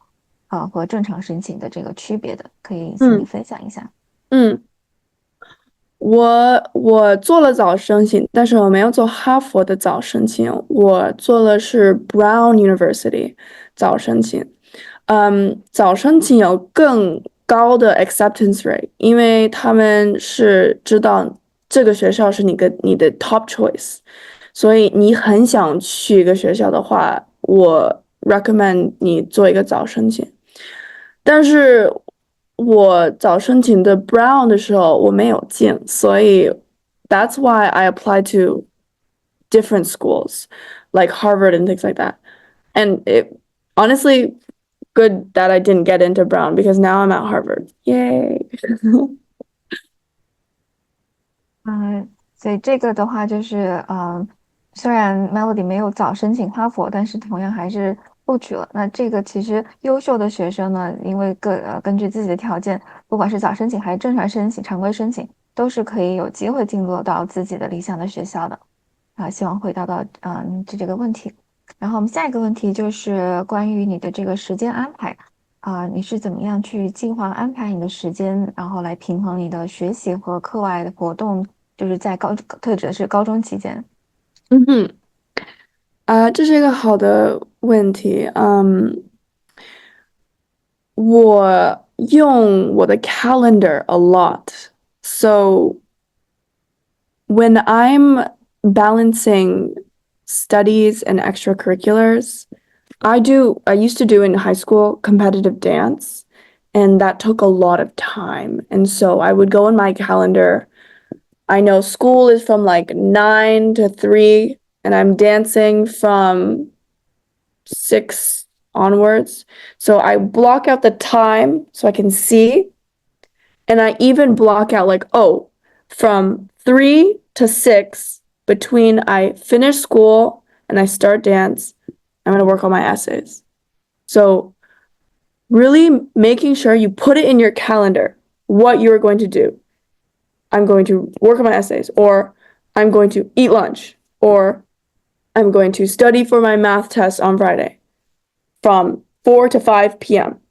和正常申请的这个区别的，可以请你分享一下。我做了早申请，但是我没有做哈佛的早申请，我做的是 Brown University 早申请。早申请有更高的 acceptance rate，因为他们是知道这个学校是你的 top choice，所以你很想去一个学校的话，我 recommend 你做一个早申请。但是我早申请的 Brown 的时候我没有进，所以 that's why I applied to different schools like Harvard and things like that. And it honestly good that I didn't get into Brown because now I'm at Harvard. Yay. 所以这个的话就是，虽然 Melody 没有早申请哈佛，但是同样还是录取了。那这个其实优秀的学生呢，因为根据自己的条件，不管是早申请还是正常申请、常规申请，都是可以有机会进入到自己的理想的学校的。希望回答到这个问题。然后我们下一个问题就是关于你的这个时间安排。你是怎么样去计划安排你的时间，然后来平衡你的学习和课外的活动，就是在特指的是高中期间。这是一个好的问题。我用我的 calendar a lot. So when I'm balancing studies and extracurriculars, I used to do in high school competitive dance, and that took a lot of time. And so I would go in my calendar. I know school is from like 9 to 3, and I'm dancing from 6 onwards. So I block out the time so I can see. And I even block out like, oh, from 3 to 6 between I finish school and I start dance, I'm going to work on my essays. So really making sure you put it in your calendar what you're going to do. I'm going to work on my essays, or I'm going to eat lunch, or I'm going to study for my math test on Friday from 4 to 5 p.m.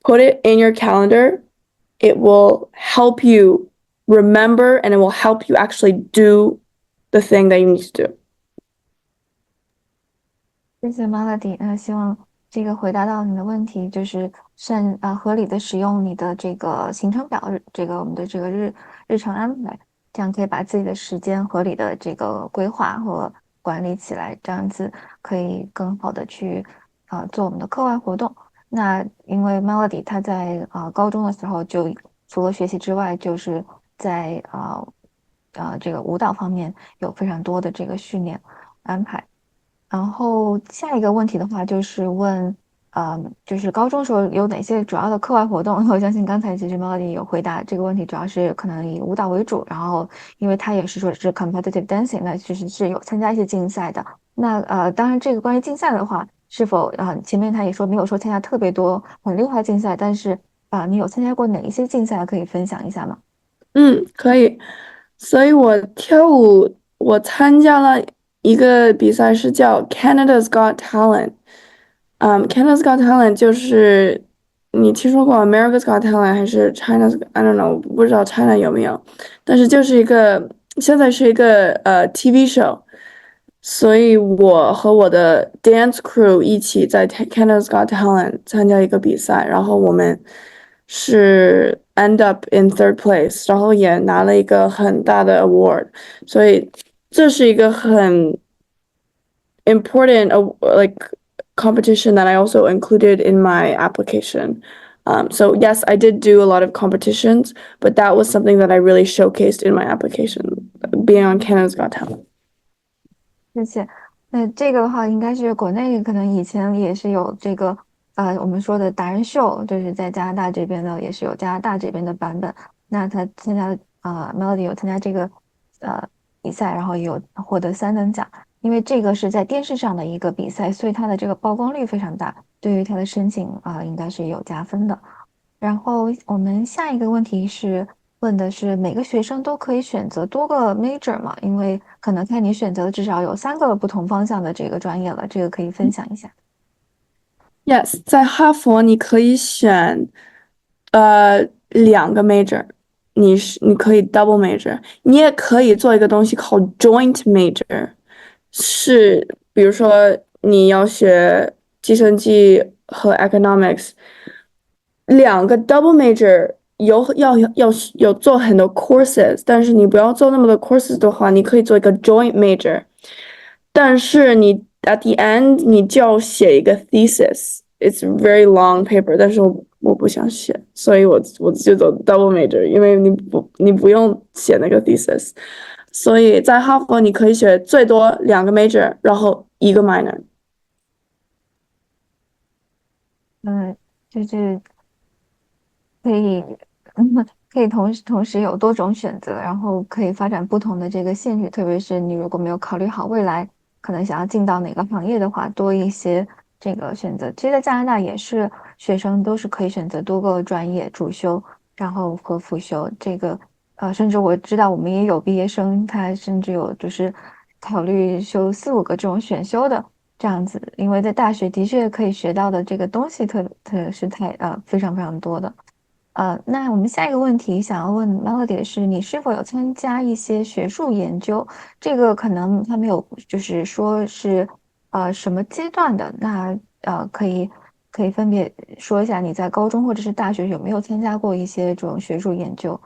Put it in your calendar. It will help you remember, and it will help you actually do the thing that you need to do. 谢谢 Melody，希望这个回答到你的问题，就是合理的使用你的这个行程表，这个我们的这个日程安排，这样可以把自己的时间合理的这个规划和管理起来，这样子可以更好的去做我们的课外活动。那因为 Melody 她在高中的时候就除了学习之外，就是在这个舞蹈方面有非常多的这个训练安排。然后下一个问题的话，就是问，就是高中时候有哪些主要的课外活动？我相信刚才其实 Melody 有回答这个问题，主要是可能以舞蹈为主。然后，因为他也是说是 competitive dancing，那其实是有参加一些竞赛的。那当然这个关于竞赛的话，是否前面他也说没有说参加特别多很厉害的竞赛，但是你有参加过哪一些竞赛可以分享一下吗？可以。所以我跳舞，我参加了一个比赛，是叫 Canada's Got Talent。Canada's Got Talent 就是你听说过 America's Got Talent 还是 China's I don't know，不知道 China 有没有，但是就是现在是一个TV show。所以我和我的 dance crew 一起在 Canada's Got Talent 参加一个比赛，然后我们是 end up in third place，然后也拿了一个很大的 award，所以这是一个很 important like competition that I also included in my application. So yes, I did do a lot of competitions, but that was something that I really showcased in my application, being on Canada's Got Talent. 谢谢。那这个的话，应该是国内可能以前也是有这个我们说的达人秀，就是在加拿大这边呢，也是有加拿大这边的版本。那他参加Melody 有参加这个比赛，然后也有获得3等奖。因为这个是在电视上的一个比赛，所以它的这个曝光率非常大，对于他的申请应该是有加分的。然后我们下一个问题是问的是每个学生都可以选择多个 major 嘛？因为可能看你选择的至少有3个不同方向的这个专业了，这个可以分享一下。Yes，在哈佛你可以选2个 major，你可以 double major，你也可以做一个东西 called joint major，是比如说你要学计算机和 economics，两个 double major 要做很多 courses，但是你不要做那么多 courses 的话，你可以做一个 joint major，但是你 at the end 你就要写一个 thesis。It's a very long paper， 但是我不想写，所以我就走 double major， 因为你不用写那个 thesis， 所以在哈佛你可以学最多2个 major， 然后1个 minor。就是可以，可以同时有多种选择，然后可以发展不同的这个兴趣，特别是你如果没有考虑好未来可能想要进到哪个行业的话，多一些这个选择。其实，在加拿大也是学生都是可以选择多个专业主修，然后和辅修。这个甚至我知道我们也有毕业生，他甚至有就是考虑修4、5个这种选修的这样子，因为在大学的确可以学到的这个东西非常非常多的。那我们下一个问题想要问 Melody 的是，你是否有参加一些学术研究？这个可能他没有，就是说是什么阶段的？那可以分别说一下你在高中或者是大学有没有参加过一些这种学术研究？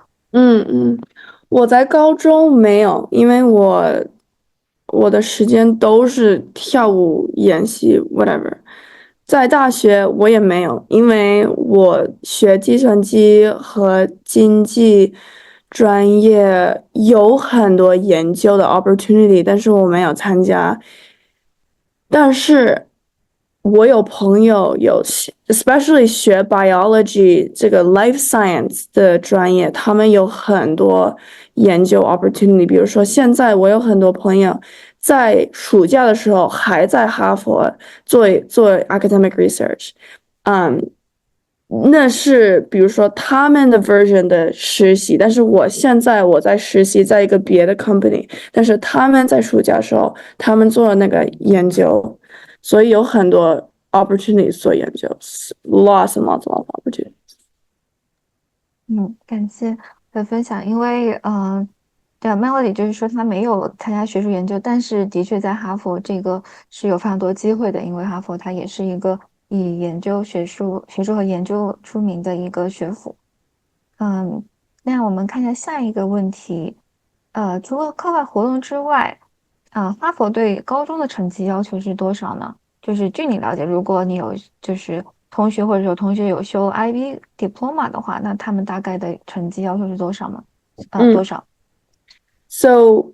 我在高中没有，因为我的时间都是跳舞、演戏，whatever。在大学我也没有，因为我学计算机和经济专业有很多研究的 opportunity，但是我没有参加。但是我有朋友especially 学 biology 这个 life science 的专业，他们有很多研究 opportunity。比如说，现在我有很多朋友在暑假的时候还在哈佛做 academic research，那是比如说他们的 version 的实习，但是现在我在实习在一个别的 company，但是他们在暑假的时候他们做那个研究。所以有很多 opportunities 做研究 ，lots and lots of opportunities。感谢的分享。因为对Melody 就是说他没有参加学术研究，但是的确在哈佛这个是有非常多机会的，因为哈佛它也是一个以学术和研究出名的一个学府。那我们看一下下一个问题。除了课外活动之外，哈佛对高中的成绩要求是多少呢？就是据你了解，如果你有就是同学或者有同学有修 IB diploma 的话，那他们大概的成绩要求是多少吗？多少 ？So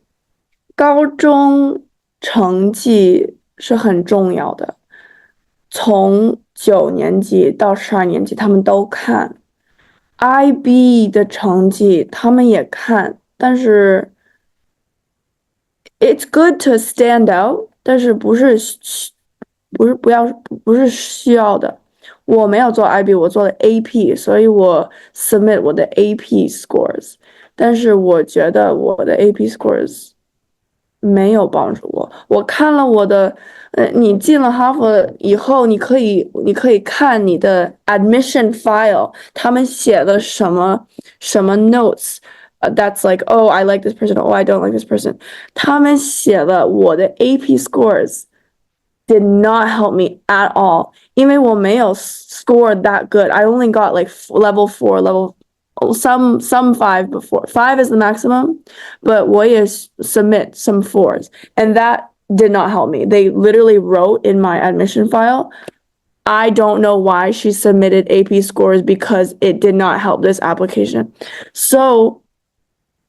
高中成绩是很重要的，从9年级到12年级他们都看。IB 的成绩他们也看，但是 it's good to stand out，但是不是需要的。我没有做 IB， 我做了 AP， 所以我 submit 我的 AP scores， 但是我觉得我的 AP scores 没有帮助我。我看了我的，你进了哈佛以后，你可以看你的 admission file， 他们写的什么 notes。That's like, oh, I like this person. Oh, I don't like this person. 他们写了我的 AP scores did not help me at all. 因为我没有 scored that good. I only got like level 4, some 5 before. 5 is the maximum, but 我也 submit some 4s. And did not help me. They literally wrote in my admission file, I don't know why she submitted AP scores because it did not help this application. So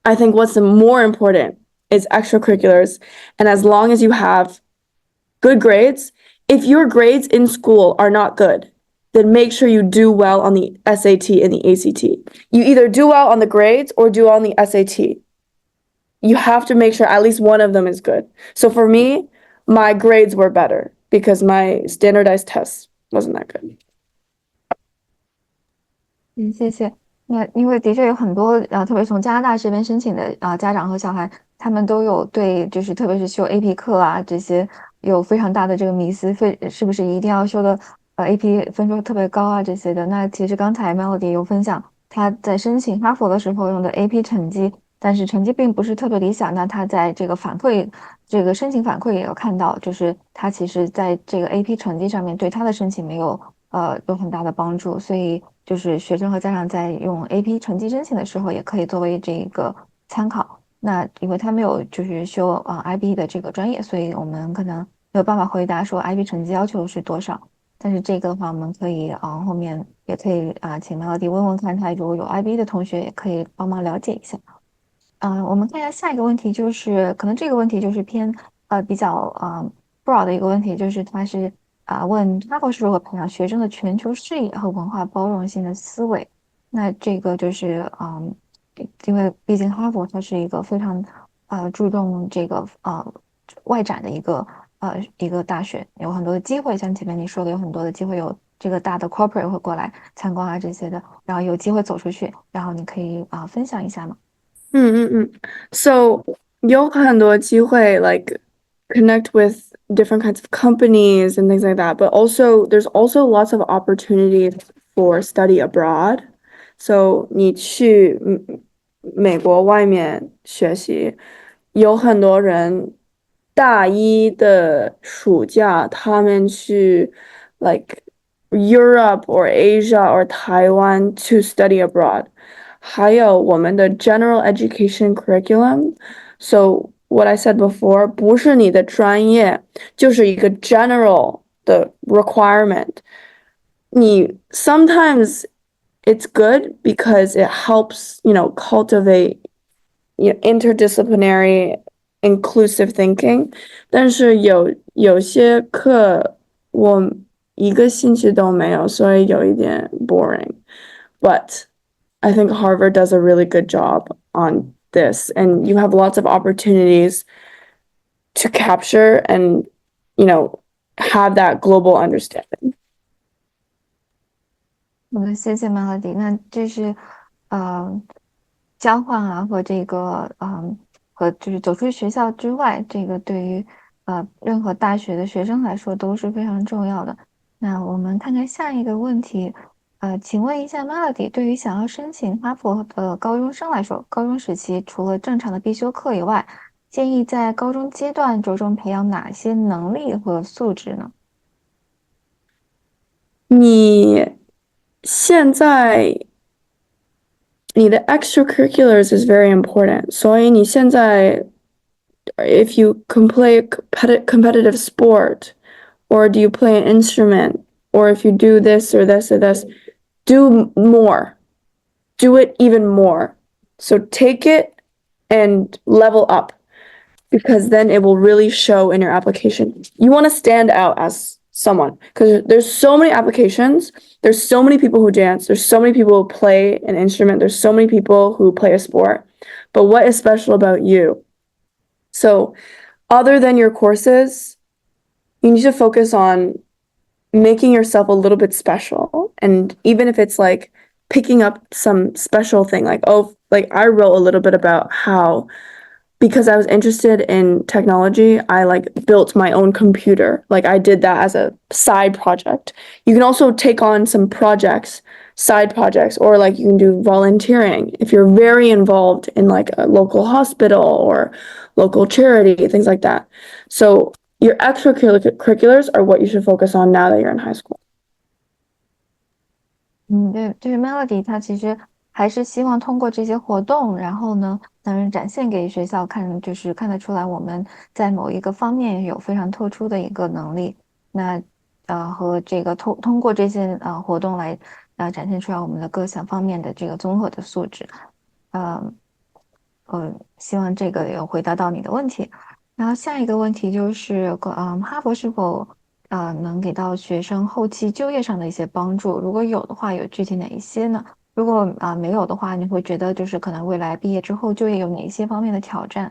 I think what's more important is extracurriculars. And as long as you have good grades, if your grades in school are not good, then make sure you do well on the SAT and the ACT. You either do well on the grades or do well on the SAT. You have to make sure at least one of them is good. So for me, my grades were better because my standardized tests wasn't that good. 谢谢。那因为的确有很多特别从加拿大这边申请的家长和小孩，他们都有对就是特别是修 AP 课啊这些有非常大的这个迷思，是不是一定要修的AP 分数特别高啊这些的。那其实刚才 Melody 有分享，他在申请哈佛的时候用的 AP 成绩，但是成绩并不是特别理想。那他在这个申请反馈也有看到，就是他其实在这个 AP 成绩上面对他的申请没有有很大的帮助，所以就是学生和家长在用 AP 成绩申请的时候，也可以作为这个参考。那因为他没有就是修IB 的这个专业，所以我们可能没有办法回答说 IB 成绩要求是多少。但是这个的话，我们可以后面也可以请 Melody 问问看他如果有 IB 的同学，也可以帮忙了解一下。我们看一下下一个问题，就是可能这个问题就是偏比较broad 的一个问题，就是他是问哈佛是如何培养学生的全球视野和文化包容性的思维。那这个就是因为毕竟哈佛它是一个非常注重这个外展的一个大学，有很多的机会，像前面你说的有很多的机会，有这个大的 corporate 会过来参观啊这些的，然后有机会走出去，然后你可以分享一下吗？So 有很多机会 like connect with different kinds of companies and things like that, but also there's also lots of opportunities for study abroad. So 你去美国外面学习，有很多人大一的暑假他们去 like Europe or Asia or Taiwan to study abroad. 还有我们的 general education curriculum. So what I said before, 不是你的专业，就是一个 general 的 requirement. 你 sometimes it's good because it helps, cultivate interdisciplinary inclusive thinking. 但是有些课我一个兴趣都没有，所以有一点 boring. But I think Harvard does a really good job on this, and you have lots of opportunities to capture and, have that global understanding. 好的，谢谢 Melody。那这是交换和这个和就是走出学校之外，这个对于任何大学的学生来说都是非常重要的。那我们看看下一个问题，请问一下 Melody，对于想要申请哈佛的高中生来说，高中时期除了正常的必修课以外，建议在高中阶段着重培养哪些能力和素质呢？你现在你的 extracurriculars is very important. 所以你现在 if you can play a competitive sport, or do you play an instrument, or if you do this or this or this, do more. Do it even more. So take it and level up, because then it will really show in your application. You want to stand out as someone, because there's so many applications. There's so many people who dance. There's so many people who play an instrument. There's so many people who play a sport. But what is special about you? So other than your courses, you need to focus on making yourself a little bit special. And even if it's like picking up some special thing, like I wrote a little bit about how, because I was interested in technology, I built my own computer. I did that as a side project. You can also take on some side projects, or you can do volunteering if you're very involved in a local hospital or local charity, things like that. So your extracurriculars are what you should focus on now that you're in high school. 对，就是 Melody，她其实还是希望通过这些活动，然后呢，能展现给学校看，就是看得出来我们在某一个方面有非常突出的一个能力。那和这个通过这些活动来展现出来我们的各项方面的这个综合的素质。呃希望这个有回答到你的问题。然后下一个问题就是，哈佛是否能给到学生后期就业上的一些帮助？如果有的话，有具体哪一些呢？如果没有的话，你会觉得就是可能未来毕业之后就业有哪一些方面的挑战？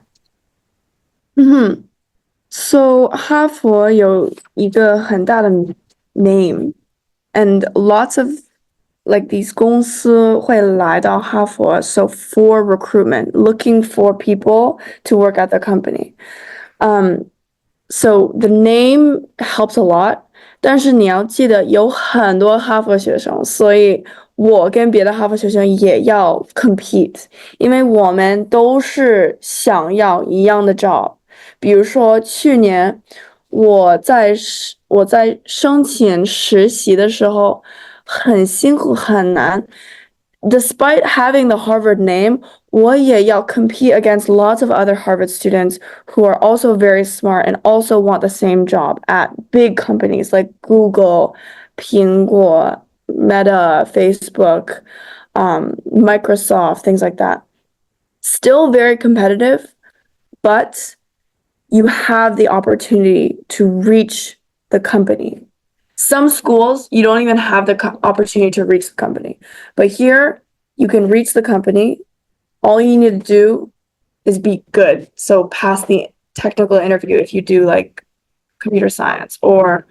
嗯，So 哈佛有一个很大的 name and lots of like these 公司会来到哈佛，so for recruitment, looking for people to work at the company. So the name helps a lot，但是你要记得有很多哈佛学生，所以我跟别的哈佛学生也要 compete，因为我们都是想要一样的 job。比如说去年我在申请实习的时候很辛苦很难，despite having the Harvard name，我也要 compete against lots of other Harvard students who are also very smart and also want the same job at big companies like Google, 苹果, Meta, Facebook, Microsoft, things like that. Still very competitive, but you have the opportunity to reach the company. Some schools, you don't even have the opportunity to reach the company. But here, you can reach the company. All you need to do is be good. So pass the technical interview if you do like computer science, or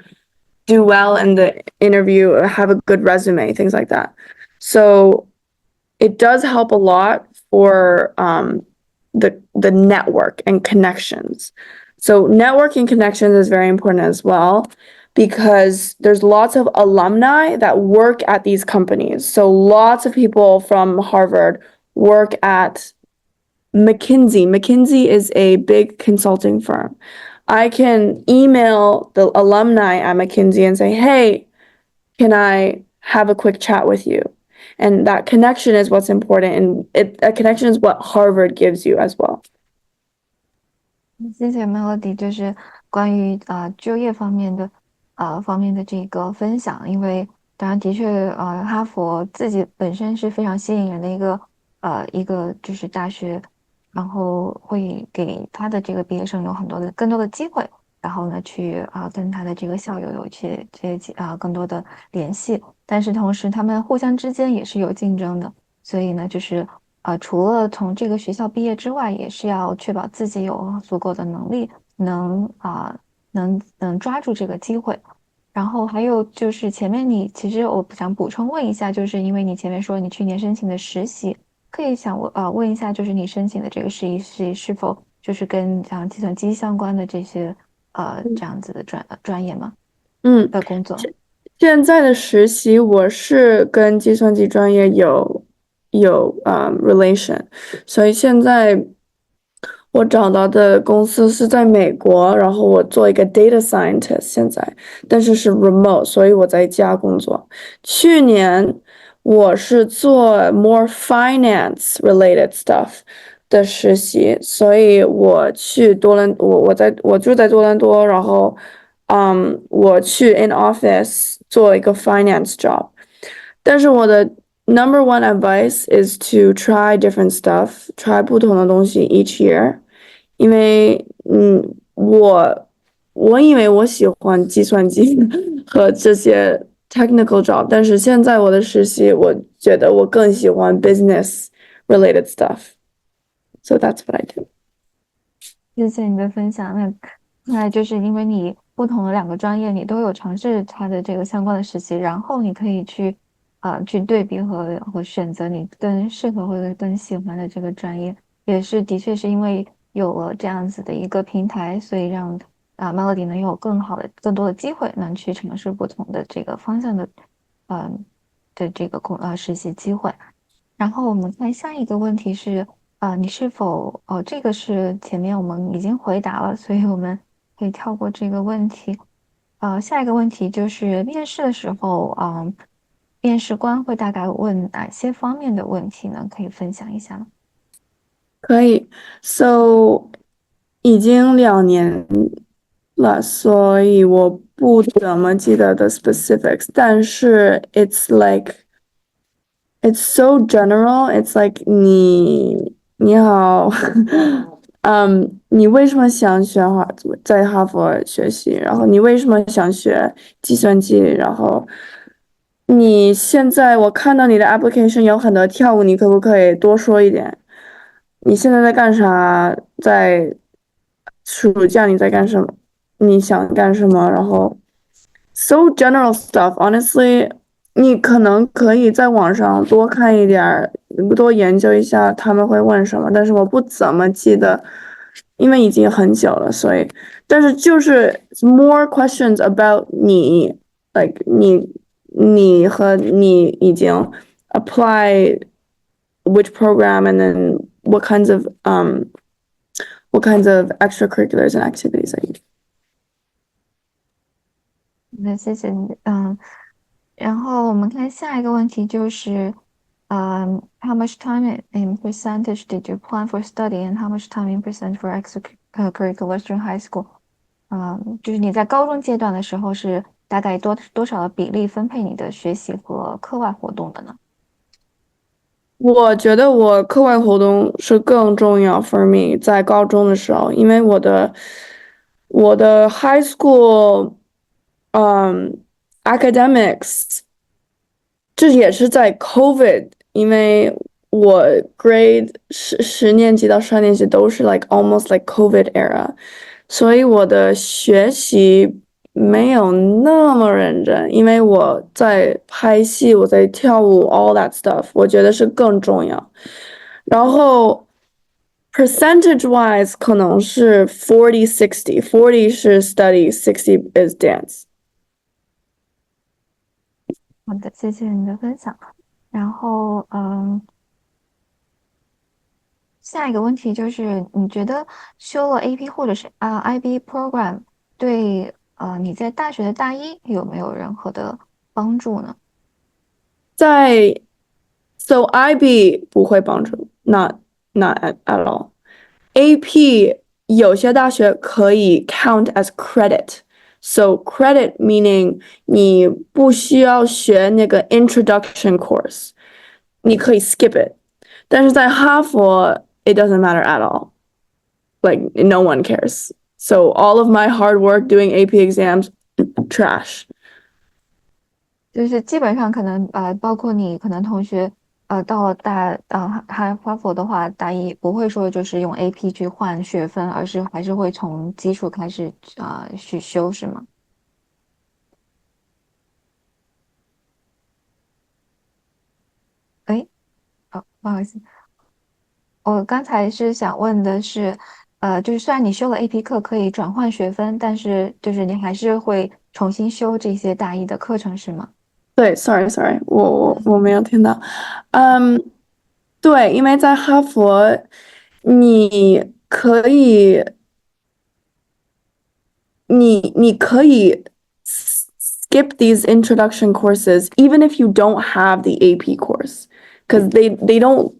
do well in the interview, have a good resume, things like that. So it does help a lot for the network and connections. So networking connections is very important as well because there's lots of alumni that work at these companies. So lots of people from Harvard work at McKinsey. McKinsey is a big consulting firm. I can email the alumni at McKinsey and say, hey, can I have a quick chat with you? And that connection is what's important. And a connection is what Harvard gives you as well. 谢谢 Melody，就是关于就业方面的这个分享，因为当然的确哈佛自己本身是非常吸引人的一个就是大学，然后会给他的这个毕业生有更多的机会，然后呢去跟他的这个校友有更多的联系，但是同时他们互相之间也是有竞争的，所以呢就是除了从这个学校毕业之外，也是要确保自己有足够的能力，能抓住这个机会。然后还有就是前面其实我想补充问一下，就是因为你前面说你去年申请的实习，可以想问一下，就是你申请的这个实习是否就是跟像计算机相关的这些这样子的专业吗？嗯，的工作？现在的实习我是跟计算机专业有relation，所以现在我找到的公司是在美国，然后我做一个 data scientist，现在，但是 remote，所以我在家工作。去年我是做 more finance related stuff 的实习，所以我去多伦，我住在多伦多，然后我去 in office 做一个 finance job。但是我的 number one advice is to try different stuff, try 不同的东西 each year，因为我以为我喜欢计算机和这些 technical job，但是现在我的实习，我觉得我更喜欢 business related stuff. So that's what I do. 谢谢你的分享。那就是因为你不同的两个专业，你都有尝试它的这个相关的实习，然后你可以去对比和选择你更适合或者更喜欢的这个专业，也是的确是因为有了这样子的一个平台，所以让Melody 能有更多的机会，能去尝试不同的这个方向的这个实习机会。然后我们看下一个问题是，你是否这个是前面我们已经回答了，所以我们可以跳过这个问题。下一个问题就是面试的时候，面试官会大概问哪些方面的问题呢？可以分享一下吗？可以，So 已经2年了，所以我不怎么记得的 specifics，但是 it's so general. It's like 你好，你为什么想在哈佛学习？然后你为什么想学计算机？然后你现在我看到你的 application 有很多跳舞，你可不可以多说一点？你现在在干啥？在暑假你在干什么？你想干什么？然后 so general stuff. Honestly，你可能可以在网上多看一点儿，多研究一下他们会问什么，但是我不怎么记得，因为已经很久了，所以，但是就是 more questions about 你，like 你和你已经 apply which program and then what kinds of extracurriculars and activities are you do. 那谢谢你，然后我们看下一个问题就是，how much time in percentage did you plan for study and how much time in percent for extracurriculars during high school？就是你在高中阶段的时候是大概多少的比例分配你的学习和课外活动的呢？我觉得我课外活动是更重要 for me，在高中的时候，因为我的 high school，academics，这也是在 COVID，因为我 grade 10年级到12年级都是 like almost like COVID era，所以我的学习没有那么认真，因为我在拍戏，我在跳舞，all that stuff，我觉得是更重要。然后 percentage wise 可能是 40-60，40是 study，60 is dance。好的，谢谢你的分享。然后，下一个问题就是，你觉得修了 AP 或者是IB program 对你在大学的大一有没有任何的帮助呢？在 So IB 不会帮助，not at all。AP 有些大学可以 count as credit。So credit meaning 你不需要学那个 introduction course，你可以 skip it。但是在哈佛，it doesn't matter at all. Like no one cares. So all of my hard work doing AP exams, trash. 就是基本上可能包括你可能同学到了哈佛的话，大一不会说就是用 AP 去换学分，而是还是会从基础开始去修，是吗？哎，不好意思，我刚才是想问的是，就是虽然你修了 AP 课可以转换学分，但是就是你还是会重新修这些大一的课程，是吗？对，sorry，我没有听到。嗯，对，因为在哈佛，你可以你可以 skip these introduction courses even if you don't have the AP course because they don't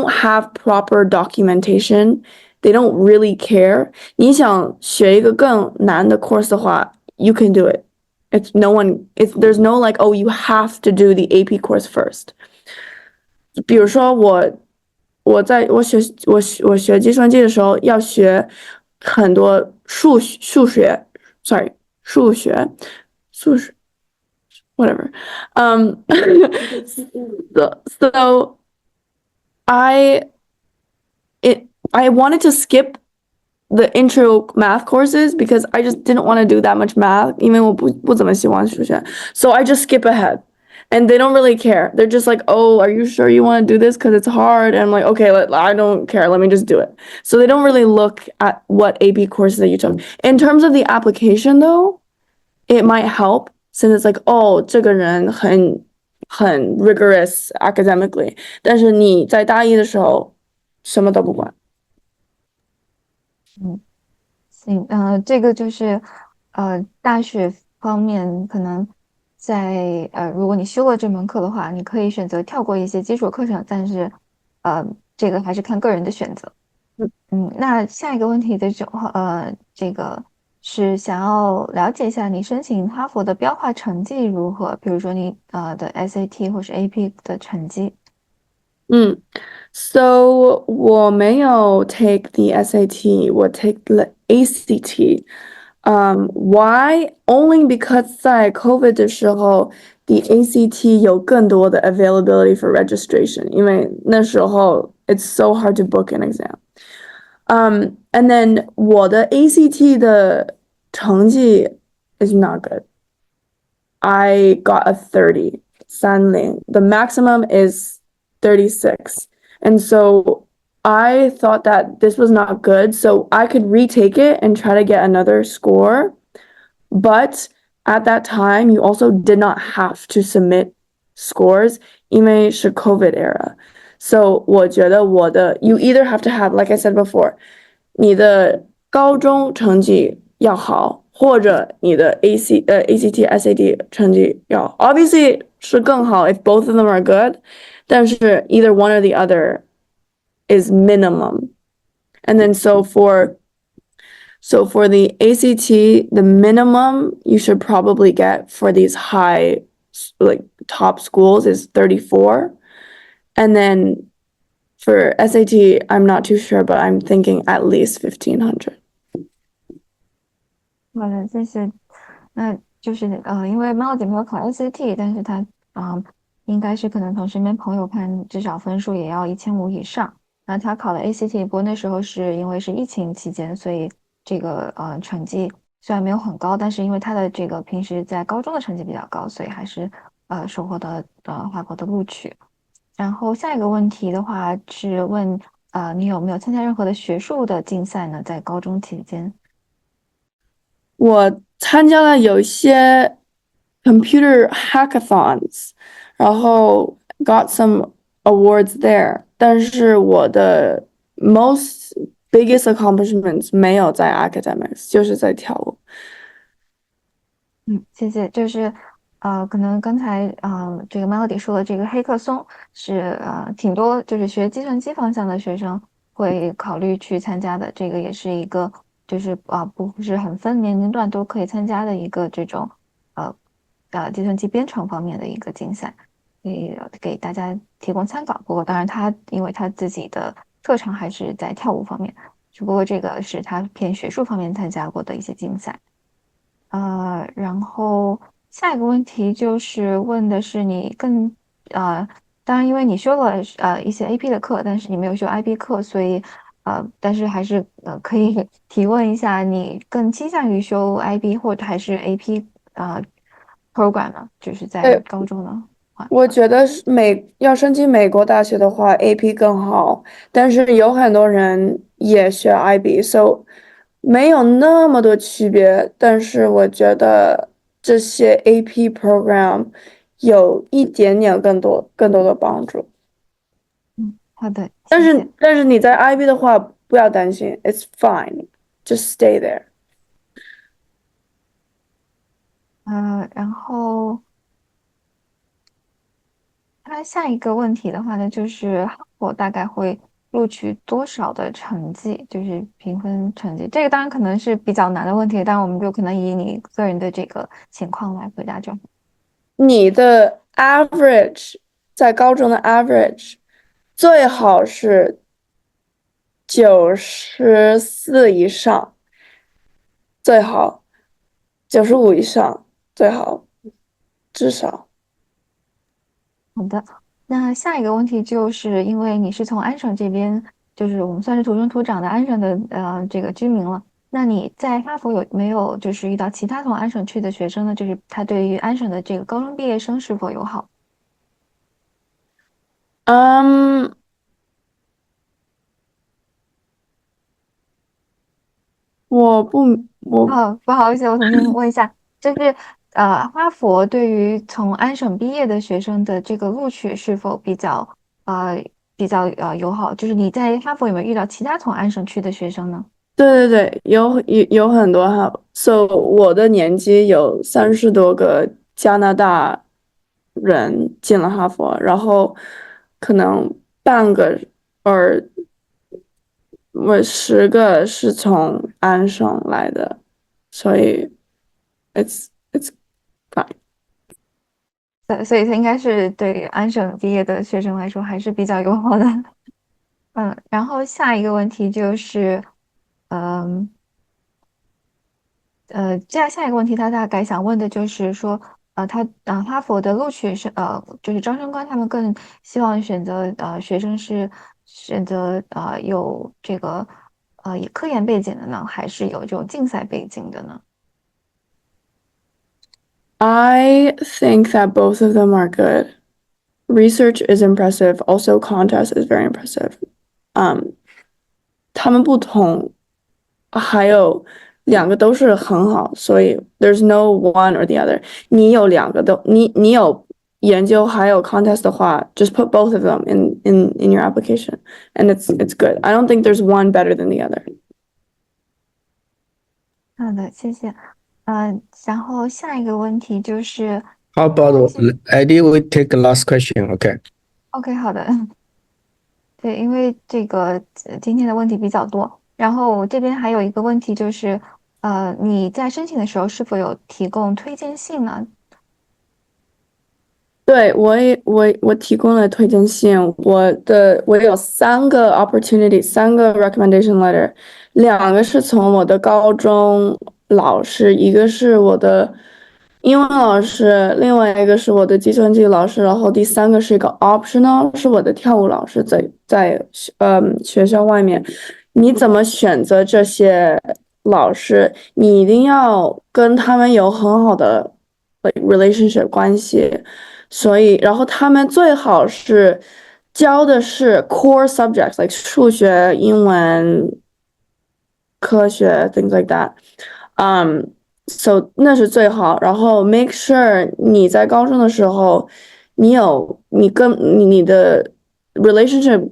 have proper documentation. They don't really care. 你想学一个更难的 course 的话，you can do it. It's no one. There's no like oh you have to do the AP course first. 比如说我学计算机的时候要学很多数学，sorry 数学 whatever. So I I wanted to skip the intro math courses because I just didn't want to do that much math. 因为我不怎么喜欢数学 So I just skip ahead. And they don't really care. They're just like, oh, are you sure you want to do this? Because it's hard. And I'm like, okay, I don't care. Let me just do it. So they don't really look at what AP courses that you took. In terms of the application, though, it might help since it's like, oh, 这个人很 rigorous academically. 但是你在大一的时候什么都不管。嗯。行，这个就是大学方面可能在如果你修了这门课的话，你可以选择跳过一些基础课程，但是这个还是看个人的选择。那下一个问题的这个是想要了解一下你申请哈佛的标化成绩如何，比如说你的 SAT 或是 AP 的成绩。So 我没有 take the SAT，我 take the ACT。Why? Only because 在 COVID 的时候，the ACT 有更多的 availability for registration，因为那时候 it's so hard to book an exam。And then 我的 ACT 的成绩 is not good. I got a 30, 30. The maximum is 36. And so I thought that this was not good. So I could retake it and try to get another score. But at that time, you also did not have to submit scores, 因为是 COVID era. So 我觉得you either have to have, like I said before, 你的高中成绩要好，或者你的 ACT SAT 成绩要好 obviously 是更好 if both of them are good，但是 either one or the other is minimum. And then so for the ACT, the minimum you should probably get for these high, like top schools is 34. And then for SAT, I'm not too sure, but I'm thinking at least 1500. 好的，谢谢。那就是因为 Melody 没有考 ACT，但是他应该是可能从身边朋友看，至少分数也要1500以上。然后他考了 ACT，不过那时候是因为是疫情期间，所以这个成绩虽然没有很高，但是因为他的这个平时在高中的成绩比较高，所以还是收获的华国的录取。然后下一个问题的话是问你有没有参加任何的学术的竞赛呢？在高中期间？我参加了有一些 computer hackathons，然后 got some awards there，但是我的 most biggest accomplishments 没有在 academics，就是在跳舞。谢谢。就是可能刚才这个 Melody 说的这个黑客松是挺多就是学计算机方向的学生会考虑去参加的，这个也是一个就是不是很分年龄段都可以参加的一个这种呃计算机编程方面的一个竞赛，可以给大家提供参考。不过当然他因为他自己的特长还是在跳舞方面，只不过这个是他偏学术方面参加过的一些竞赛。然后下一个问题就是问的是你更当然因为你修了一些 AP 的课，但是你没有修 IB 课，所以但是还是可以提问一下，你更倾向于修 IB 或者还是 AP program 呢？就是在对，高中呢？我觉得是要申请美国大学的话，AP 更好，但是有很多人也学 IB，so 没有那么多区别。但是我觉得这些 AP program 有一点点更多的帮助。好的，但谢谢。是但是你在 IB 的话，不要担心，it's fine，just stay there。然后。他下一个问题的话呢，就是我大概会录取多少的成绩，就是评分成绩。这个当然可能是比较难的问题，但我们就可能以你个人的这个情况来回答就好。你的 average 在高中的 average 最好是94以上，最好95以上，最好至少。好的，那下一个问题就是因为你是从安省这边，就是我们算是土生土长的安省的这个居民了。那你在哈佛有没有就是遇到其他从安省去的学生呢？就是他对于安省的这个高中毕业生是否友好？嗯，我不，我不好意思，我重新问一下，就是哈佛对于从安省毕业的学生的这个录取是否比较友好？就是你在哈佛有没有遇到其他从安省去的学生呢？对对对，有很多哈，so 我的年级有30多个加拿大人进了哈佛，然后可能半个，or 我10个是从安省来的，所以 it's fine。所以它应该是对安省毕业的学生来说还是比较友好的。然后下一个问题就是，嗯。下一个问题，他大概想问的就是说，哈佛的录取是就是招生官他们更希望选择学生是选择有这个科研背景的呢，还是有这种竞赛背景的呢？I think that both of them are good. Research is impressive. Also, contest is very impressive. 他们不同，还有两个都是很好，所以 there's no one or the other。你有两个都，你有研究还有 contest 的话，just put both of them in your application, and it's good. I don't think there's one better than the other. 好的，谢谢。然后下一个问题就是 How about Eddie? We take the last question. Okay. OK，好的。对，因为这个今天的问题比较多，然后我这边还有一个问题就是，你在申请的时候是否有提供推荐信呢？对，我提供了推荐信，我有3个 opportunity，3个 recommendation letter，2个是从我的高中老师，一个是我的英文老师，另外一个是我的计算机老师，然后第3个是一个 optional，是我的跳舞老师在学校外面。你怎么选择这些老师？你一定要跟他们有很好的relationship 关系。所以，然后他们最好是教的是 core subjects，like 数学、英文、科学 things like that。So 那是最好。然后 make sure 你在高中的时候，你的 relationship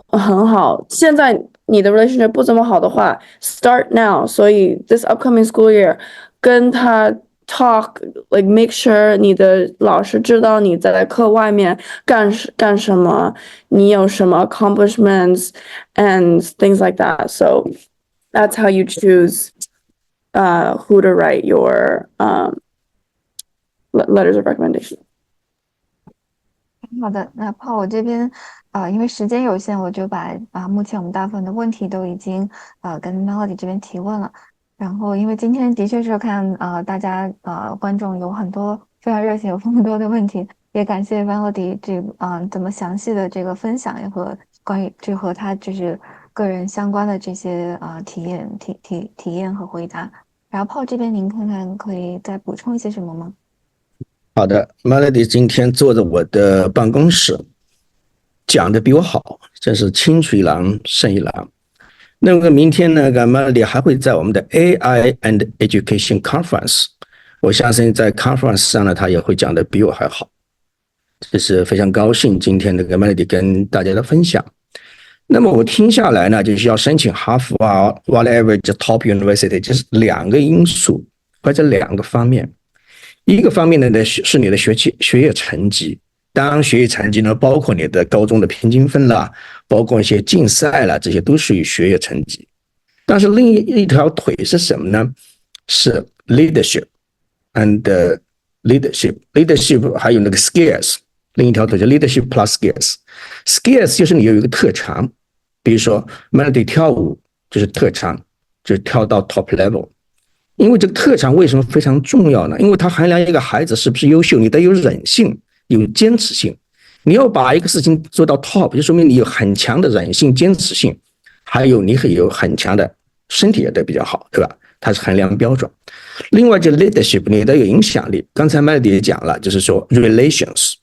很好。现在你的 relationship 不怎么好的话，start now。所以 this upcoming school year 跟他 talk like make sure 你的老师知道你在课外面干什么，你有什么 accomplishments and things like that. So that's how you choose who to write your letters of recommendation. 好的，那泡我这边，因为时间有限，我就把目前我们大部分的问题都已经跟 Melody 这边提问了。然后，因为今天的确是看大家观众有很多非常热情，有很多的问题，也感谢 Melody 这么详细的这个分享，也和关于这和他就是个人相关的这些体验和回答。然后泡这边您看看可以再补充一些什么吗？好的，Melody 今天坐在我的办公室，讲的比我好，真是青出于蓝胜于蓝。那么明天呢，Melody 还会在我们的 AI and Education Conference， 我相信在 Conference 上呢，他也会讲的比我还好。这是非常高兴今天这个 Melody 跟大家的分享。那么我听下来呢，就是要申请哈佛啊 ，whatever the top university， 就是2个因素或者2个方面。一个方面呢是你的学业成绩，当然学业成绩呢包括你的高中的平均分啦，包括一些竞赛啦，这些都属于学业成绩。但是另一条腿是什么呢？是 leadership and leadership 还有那个 skills， 另一条腿是 leadership plus skills。skills 就是你有一个特长，比如说 Melody 跳舞就是特长，就是跳到 top level。因为这个特长为什么非常重要呢？因为它衡量一个孩子是不是优秀，你得有忍性，有坚持性。你要把一个事情做到 top， 就说明你有很强的忍性、坚持性，还有你有很强的身体也得比较好，对吧？它是衡量标准。另外，就 leadership， 你得有影响力。刚才 Melody 也讲了，就是说 relations，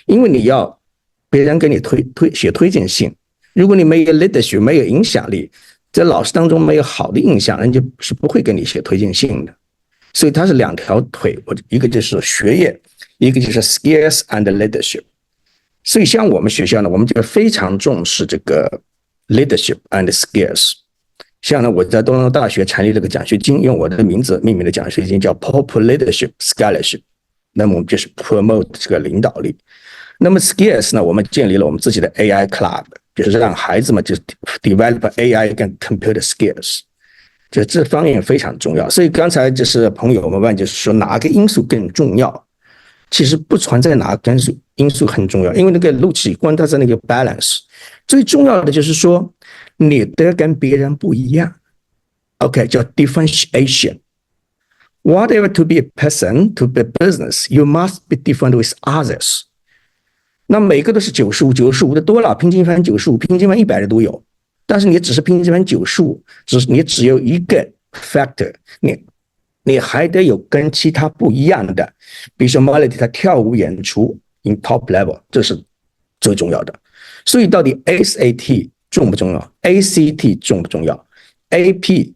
因为你要别人给你写推荐信，如果你没有 leadership， 没有影响力，在老师当中没有好的印象，人家是不会给你写推荐信的。所以它是2条腿，一个就是学业，一个就是 skills and leadership。所以像我们学校呢，我们就非常重视这个 leadership and skills。像呢，我在东洋大学成立这个奖学金，用我的名字命名的奖学金叫 Pop Leadership Scholarship。那么我们就是 promote 这个领导力。那么 skills 呢，我们建立了我们自己的 AI Club，就是让孩子们就是 develop AI 跟 computer skills，就这方面非常重要。所以刚才就是朋友们问，就是说哪个因素更重要？其实不存在哪个因素很重要，因为那个录取官它是那个 balance， 最重要的就是说你的跟别人不一样。OK， 叫 differentiation。Whatever to be a person, to be a business, you must be different with others。那每个都是95的多了，平均分95，平均分100的都有。但是你只是平均分95，你只有一个 factor， 你还得有跟其他不一样的，比如说 Melody 他跳舞演出 in top level， 这是最重要的。所以到底 SAT 重不重要 ？ACT 重不重要 ？AP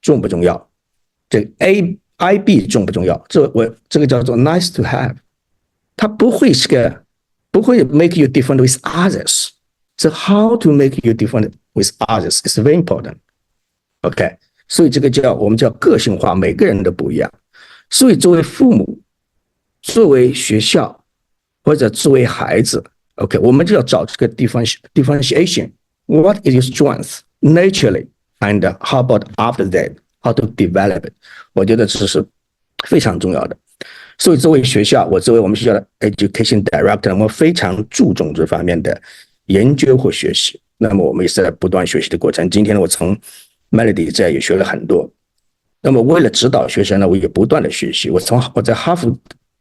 重不重要？这 IB 重不重要？这个叫做 nice to have， 它不会 make you different with others。So how to make you different with others is very important。OK， 所以这个我们叫个性化，每个人都不一样。所以作为父母，作为学校或者作为孩子 ，OK， 我们就要找这个differentiation。What is your strength naturally, and how about after that? How to develop it？ 我觉得这是非常重要的。所以作为学校，作为我们学校的 education director， 我们非常注重这方面的研究或学习。那么我们也是在不断学习的过程。今天我从 Melody 这也学了很多。那么为了指导学生呢，我也不断的学习。我在哈佛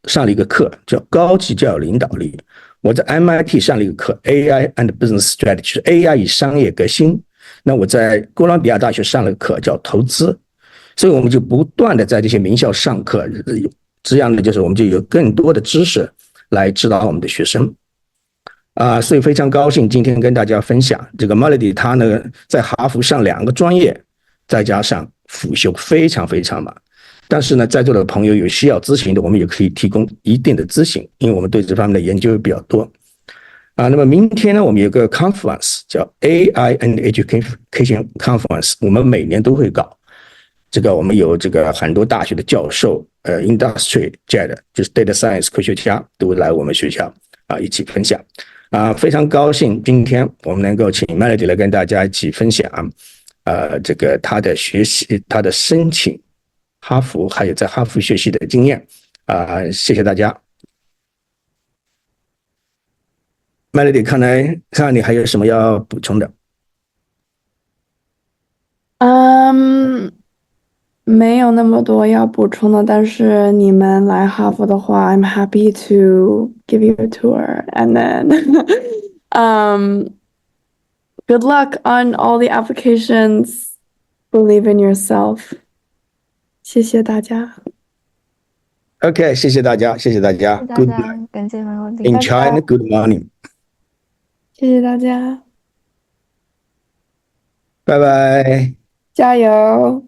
上了一个课叫高级教育领导力，我在 MIT 上了一个课 AI and Business Strategy， 就是 AI 与商业革新。那我在哥伦比亚大学上了个课叫投资。所以我们就不断的在这些名校上课，这样呢就是我们就有更多的知识来指导我们的学生。所以非常高兴今天跟大家分享这个 Melody， 他呢在哈佛上2个专业，再加上辅修非常非常忙。但是呢，在座的朋友有需要咨询的，我们也可以提供一定的咨询，因为我们对这方面的研究比较多。那么明天呢，我们有个 conference 叫 AI and Education Conference， 我们每年都会搞。这个我们有这个很多大学的教授，industry jet 就是 data science 科学家都来我们学校一起分享。非常高兴今天我们能够请 Melody 来跟大家一起分享这个他的学习，他的申请哈佛，还有在哈佛学习的经验。谢谢大家。Melody， 看来你还有什么要补充的？没有那么多要补充的，但是你们来哈佛的话 I'm happy to give you a tour, and then good luck on all the applications. Believe in yourself. 谢谢大家。OK， 谢谢大家，谢谢大家。谢谢大 Good 家， night. 感谢Melody。 In China, good morning. 谢谢大家，拜拜。加油。